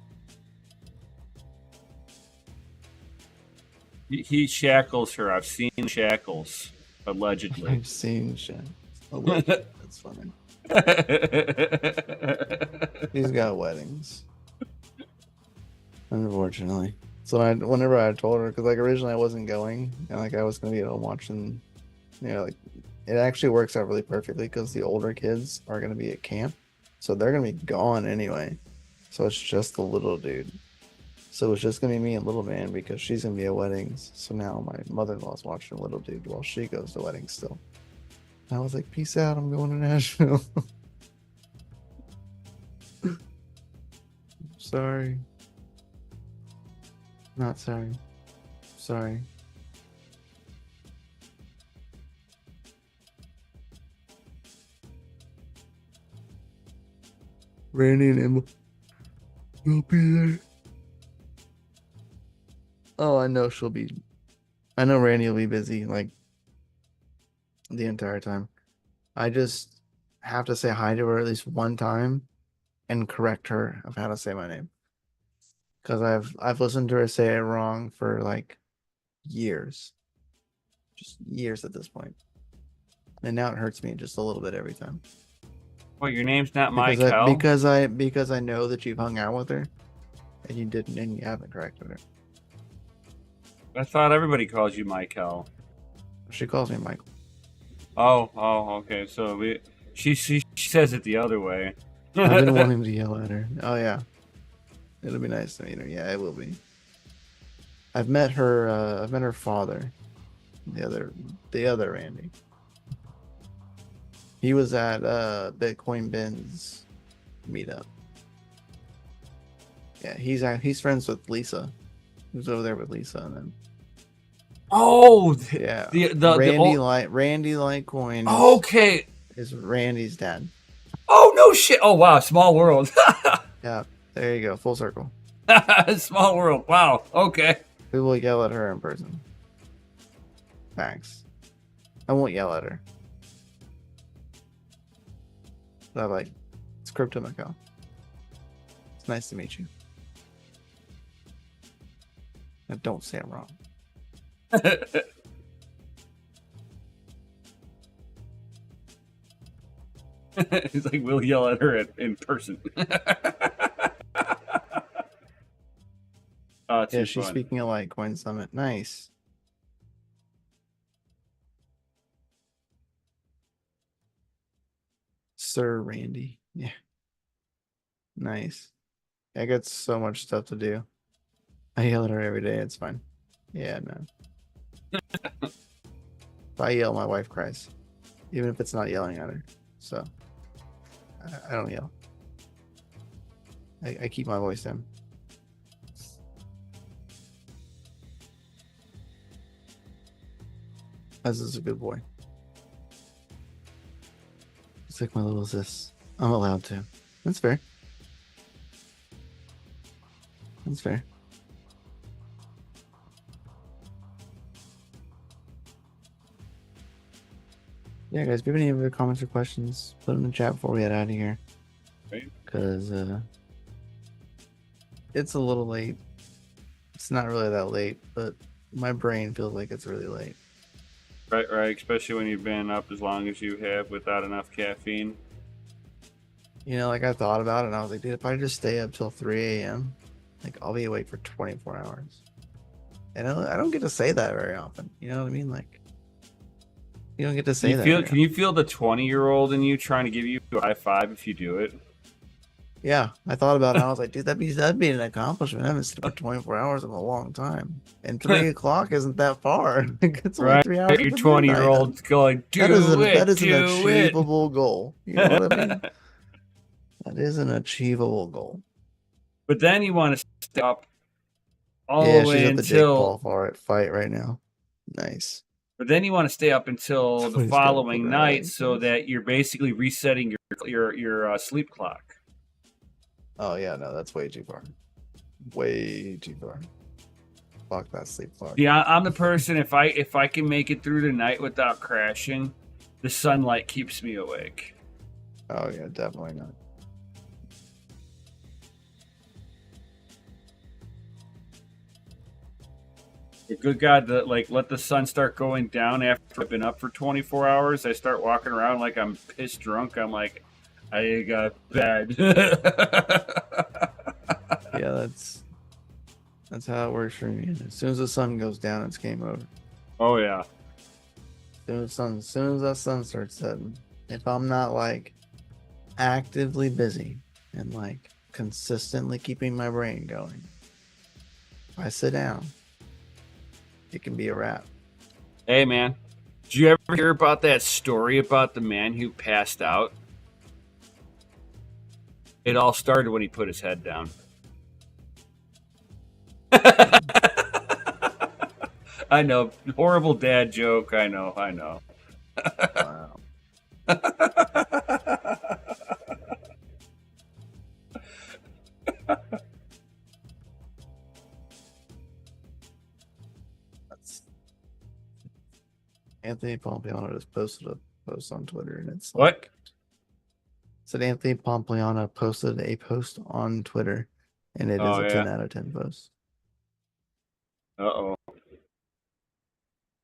He shackles her. I've seen shackles, allegedly. I've seen shackles. Allegedly. That's funny. He's got weddings. Unfortunately. So whenever I told her, because like originally I wasn't going, and like I was gonna be at home watching, like it actually works out really perfectly because the older kids are gonna be at camp, so they're gonna be gone anyway. So it's just the little dude. So it's just gonna be me and little man because she's gonna be at weddings. So now my mother-in-law's watching little dude while she goes to weddings still. And I was like, peace out, I'm going to Nashville. Sorry. Not sorry. Sorry. Randy and Emma will be there. Oh, I know she'll be. I know Randy will be busy like the entire time. I just have to say hi to her at least one time and correct her of how to say my name. Because I've listened to her say it wrong for like years. Just years at this point. And now it hurts me just a little bit every time. Well, your name's not Because Michael. because I know that you've hung out with her and you didn't and you haven't corrected her. I thought everybody calls you Michael. She calls me Michael. Oh, okay. So she says it the other way. I've been wanting to yell at her. Oh yeah. It'll be nice to meet her. Yeah, it will be. I've met her father. The other Randy. He was at Bitcoin Ben's meetup. Yeah, he's friends with Lisa. He was over there with Lisa and then. Oh, yeah. Randy Litecoin. Okay. Is Randy's dad. Oh no shit! Oh wow, small world. Yeah, there you go, full circle. Small world. Wow. Okay. We will yell at her in person. Thanks. I won't yell at her. But I'm like, it's Crypto Macau. It's nice to meet you. Now don't say I'm wrong. He's like, we'll yell at her in person. Oh, too Yeah, she's fun. speaking of like Coin Summit. Nice. Sir Randy. Yeah. Nice. I got so much stuff to do. I yell at her every day. It's fine. Yeah, no. If I yell, my wife cries. Even if it's not yelling at her. So I don't yell. I keep my voice down. This is a good boy. It's like my little sis. I'm allowed to. That's fair. That's fair. Yeah, guys, if you have any other comments or questions, put them in the chat before we head out of here. Right. Because it's a little late. It's not really that late, but my brain feels like it's really late. Right. Especially when you've been up as long as you have without enough caffeine. You know, like I thought about it and I was like, dude, if I just stay up till 3 a.m., like I'll be awake for 24 hours. And I don't get to say that very often. You know what I mean? Like, you don't get to say that. Can you feel the 20-year-old in you trying to give you a high five if you do it? Yeah, I thought about it. And I was like, dude, that'd be an accomplishment. I haven't slept for 24 hours in a long time. And 3 o'clock isn't that far. It's only 3 hours. Your 20-year-old's going, that is an achievable goal. You know what I mean? That is an achievable goal. But then you want to stay up all the way she's at the Jake Paul until fight right now. Nice. But then you want to stay up until the following night so that you're basically resetting your sleep clock. Oh yeah, no, that's way too far. Way too far. Fuck that sleep clock. Yeah, I'm the person, if I can make it through the night without crashing, the sunlight keeps me awake. Oh yeah, definitely not. Good God, let the sun start going down after I've been up for 24 hours. I start walking around like I'm pissed drunk. I'm like, I got bad. Yeah, that's how it works for me. As soon as the sun goes down, it's game over. Oh yeah. As soon as that sun starts setting, if I'm not like actively busy and like consistently keeping my brain going, if I sit down, it can be a wrap. Hey man, did you ever hear about that story about the man who passed out? It all started when he put his head down. I know, horrible dad joke. I know. Wow. Anthony Pompliano just posted a post on Twitter, and it's like, What? Said Anthony Pompliano posted a post on Twitter, and it is a 10 out of 10 post. Uh-oh.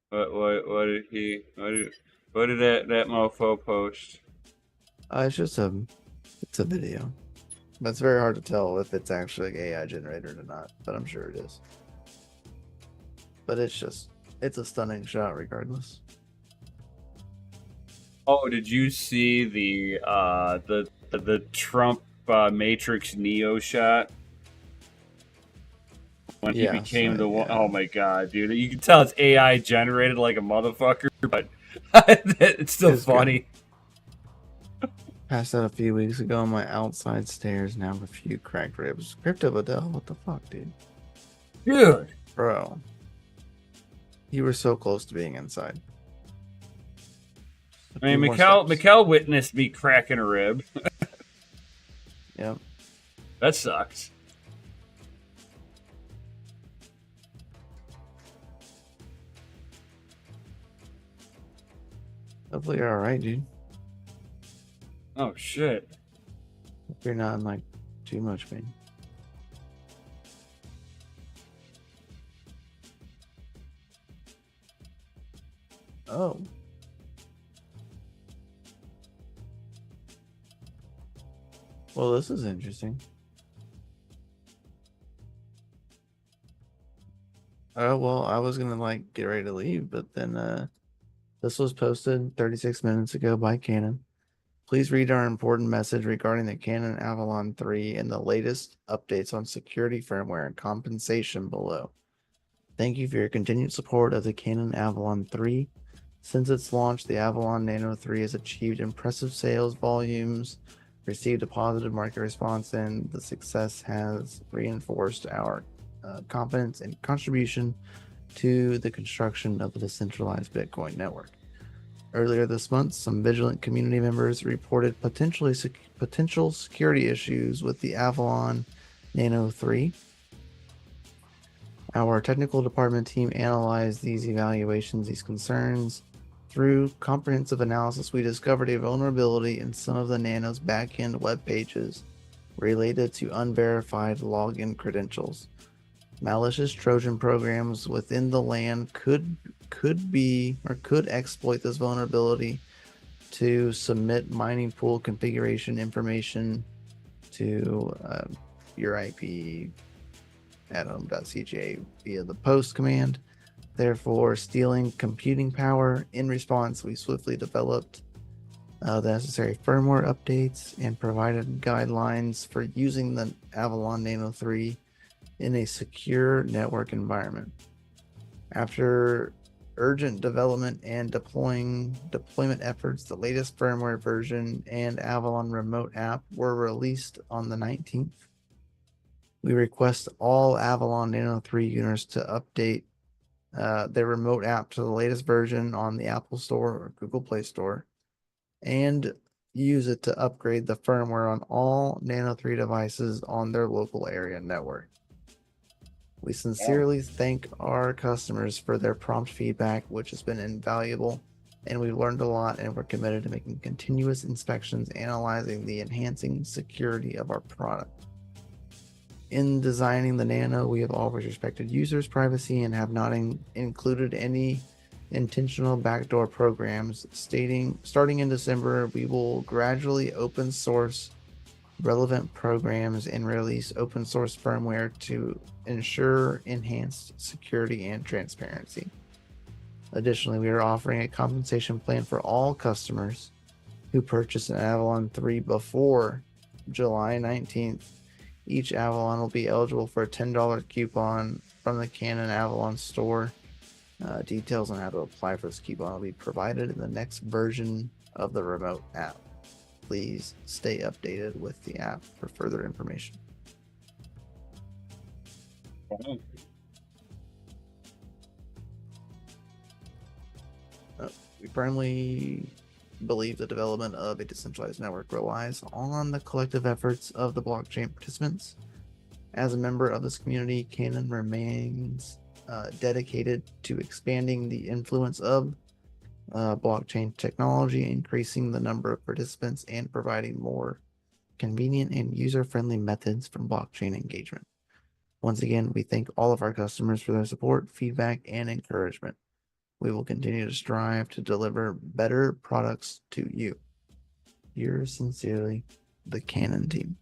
What did that mofo post? It's a video. But it's very hard to tell if it's actually like AI generated or not, but I'm sure it is. But it's a stunning shot regardless. Oh, did you see the Trump Matrix Neo shot? When he became the one. Oh my God, dude. You can tell it's AI generated like a motherfucker, but it's still funny. Passed out a few weeks ago on my outside stairs. Now have a few cracked ribs. Crypto Badell, what the fuck, dude? Dude. Bro. You were so close to being inside. I mean, Mikkel witnessed me cracking a rib. Yep. That sucks. Hopefully you're alright, dude. Oh, shit. Hope you're not in, like, too much pain. Oh. Well, this is interesting. Oh, well, I was gonna like get ready to leave, but then this was posted 36 minutes ago by Canon. Please read our important message regarding the Canon Avalon 3 and the latest updates on security firmware and compensation below. Thank you for your continued support of the Canon Avalon 3. Since its launch, the Avalon Nano 3 has achieved impressive sales volumes, received a positive market response, and the success has reinforced our confidence and contribution to the construction of the decentralized Bitcoin network. Earlier this month, some vigilant community members reported potential security issues with the Avalon Nano 3. Our technical department team analyzed these concerns. Through comprehensive analysis, we discovered a vulnerability in some of the Nano's backend web pages related to unverified login credentials. Malicious Trojan programs within the LAN could exploit this vulnerability to submit mining pool configuration information to your IP at home.cga via the post command, therefore stealing computing power. In response, we swiftly developed the necessary firmware updates and provided guidelines for using the Avalon Nano 3 in a secure network environment. After urgent development and deployment efforts, the latest firmware version and Avalon remote app were released on the 19th. We request all Avalon Nano 3 users to update their remote app to the latest version on the Apple Store or Google Play Store and use it to upgrade the firmware on all Nano 3 devices on their local area network. We sincerely thank our customers for their prompt feedback, which has been invaluable, and we've learned a lot, and we're committed to making continuous inspections, analyzing the enhancing security of our product. In designing the Nano, we have always respected users' privacy and have not included any intentional backdoor programs. Starting in December, we will gradually open source relevant programs and release open source firmware to ensure enhanced security and transparency. Additionally, we are offering a compensation plan for all customers who purchase an Avalon 3 before July 19th. Each Avalon will be eligible for a $10 coupon from the Canon Avalon store. Details on how to apply for this coupon will be provided in the next version of the remote app. Please stay updated with the app for further information. We firmly believe the development of a decentralized network relies on the collective efforts of the blockchain participants. As a member of this community, Canon remains dedicated to expanding the influence of blockchain technology, increasing the number of participants, and providing more convenient and user-friendly methods for blockchain engagement. Once again, we thank all of our customers for their support, feedback, and encouragement. We will continue to strive to deliver better products to you. Yours sincerely, the Canon team.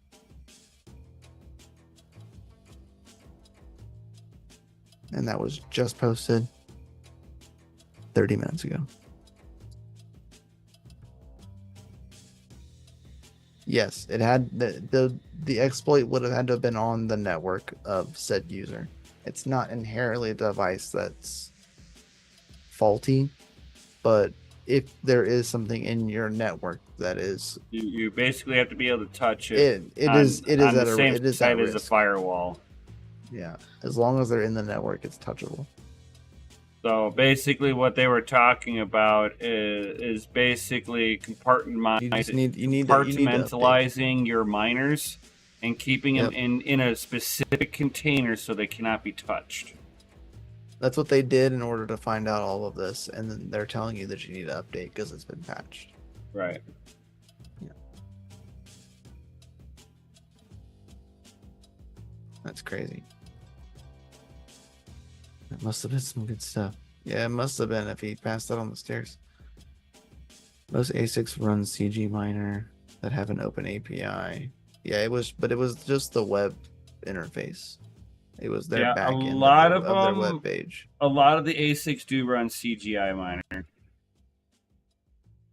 And that was just posted 30 minutes ago. Yes, it had the exploit would have had to have been on the network of said user. It's not inherently a device that's faulty, but if there is something in your network that is, you basically have to be able to touch it. It is on the same side as a firewall. Yeah, as long as they're in the network, it's touchable. So basically, what they were talking about is basically compartmentalizing your miners and keeping them in a specific container so they cannot be touched. That's what they did in order to find out all of this, and then they're telling you that you need to update because it's been patched. Right. Yeah. That's crazy. That must have been some good stuff. Yeah, it must have been if he passed out on the stairs. Most ASICs run CG miner that have an open API. Yeah, it was, but it was just the web interface. It was their Yeah, a back end lot of of their web them. page. A lot of the ASICs do run CGI miner.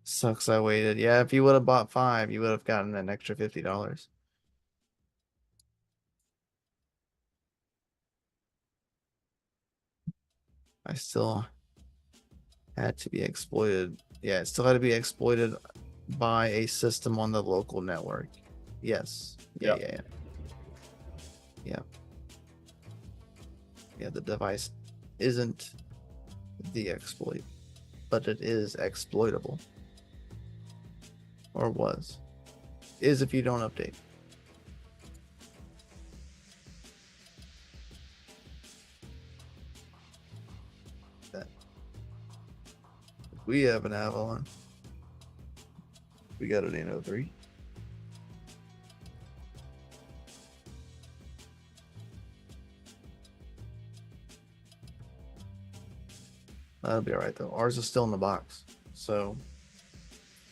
Sucks I waited. Yeah, if you would have bought 5, you would have gotten an extra $50. I still had to be exploited. Yeah, it still had to be exploited by a system on the local network. Yes. Yeah, Yep. yeah, yeah. Yeah. Yeah, the device isn't the exploit, but it is exploitable. Or was. Is if you don't update. That. We have an Avalon. We got an 803. That'll be alright though. Ours is still in the box. So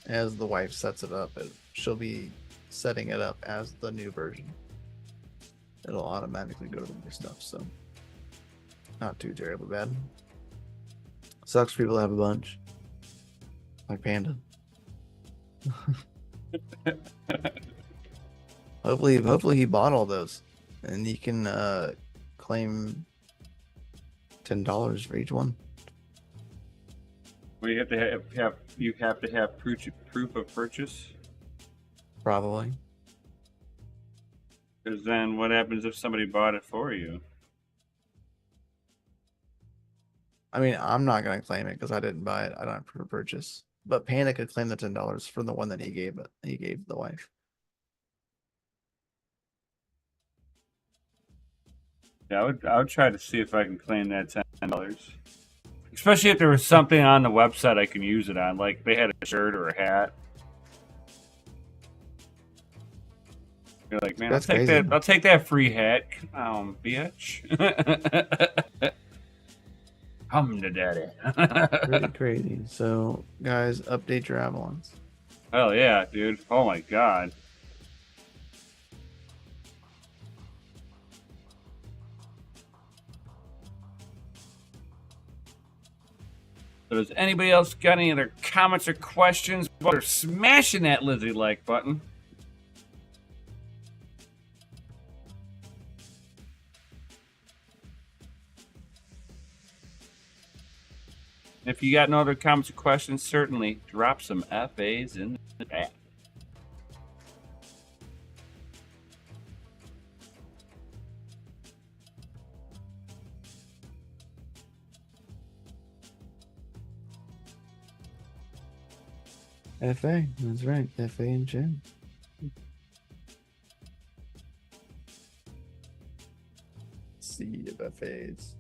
as the wife sets it up, she'll be setting it up as the new version. It'll automatically go to the new stuff, so not too terribly bad. Sucks for people to have a bunch. Like Panda. Hopefully he bought all those. And he can claim $10 for each one. Well, you have to have proof of purchase. Probably. Because then, what happens if somebody bought it for you? I mean, I'm not gonna claim it because I didn't buy it. I don't have proof of purchase. But Panda could claim the $10 for the one that he gave the wife. Yeah, I would try to see if I can claim that $10. Especially if there was something on the website I can use it on, like they had a shirt or a hat. You're like, man, That's crazy. I'll take that free hat. Come on, bitch. Come to daddy. Pretty crazy. So, guys, update your Avalons. Hell yeah, dude. Oh my god. So does anybody else got any other comments or questions? They're smashing that Lizzie like button. If you got no other comments or questions, certainly drop some FAs in the chat. FA, that's right. FA and Jim. Sea of FAs.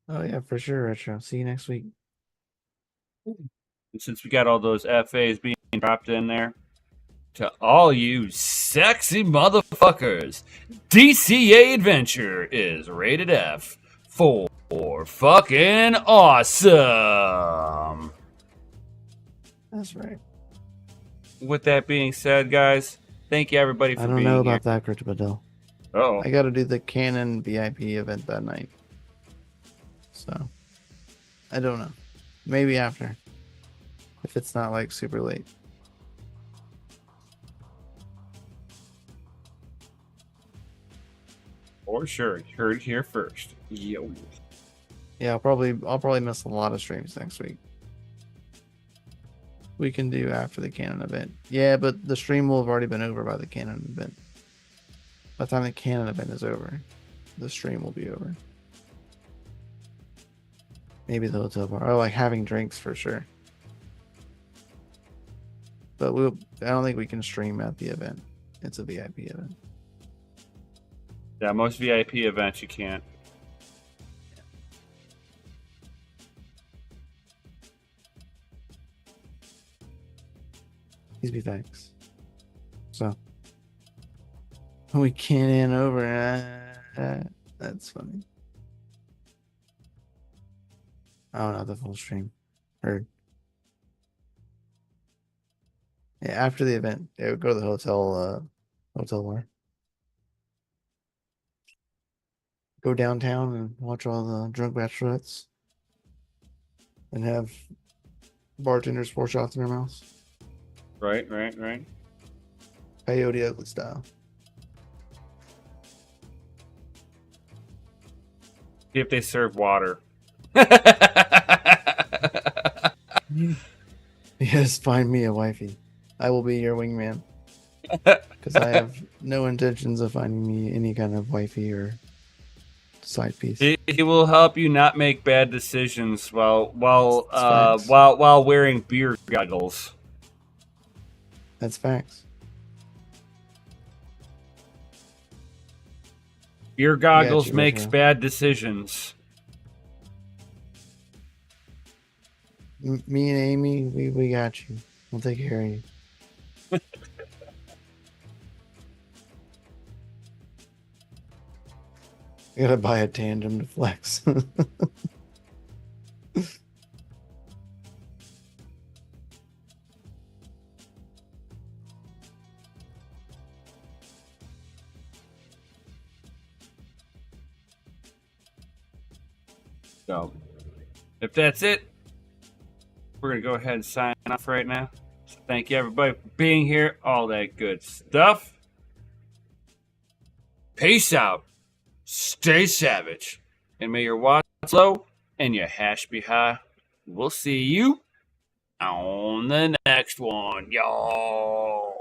Oh yeah, for sure, Retro. See you next week. And since we got all those FAs being dropped in there, to all you sexy motherfuckers, DCA Adventure is rated F for fucking awesome. That's right. With that being said, guys, thank you everybody for being here. I don't know about that, Cryptobadil. Oh, I got to do the Canon VIP event that night. So, I don't know. Maybe after. If it's not like super late. for sure. You heard it here first. Yo. Yeah, I'll probably miss a lot of streams next week. We can do after the Canon event. Yeah, but the stream will have already been over by the Canon event. By the time the Canon event is over, the stream will be over. Maybe the hotel bar. Oh, like having drinks for sure. But I don't think we can stream at the event. It's a VIP event. Yeah, most VIP events you can't. These be facts. So we can't over. That's funny. Oh, not the full stream. Heard. Yeah, after the event, yeah, we go to the hotel bar. Go downtown and watch all the drunk bachelorettes. And have bartenders pour shots in their mouths. Right. Coyote Ugly style. See if they serve water. Yes, find me a wifey. I will be your wingman. Because I have no intentions of finding me any kind of wifey or side piece. He will help you not make bad decisions while wearing beer goggles. That's facts. Beer goggles you, makes Retro. bad decisions. Me and Amy, we got you. We'll take care of you. I gotta buy a tandem to flex. So, if that's it, we're going to go ahead and sign off right now. So thank you, everybody, for being here. All that good stuff. Peace out. Stay savage. And may your watts low and your hash be high. We'll see you on the next one, y'all.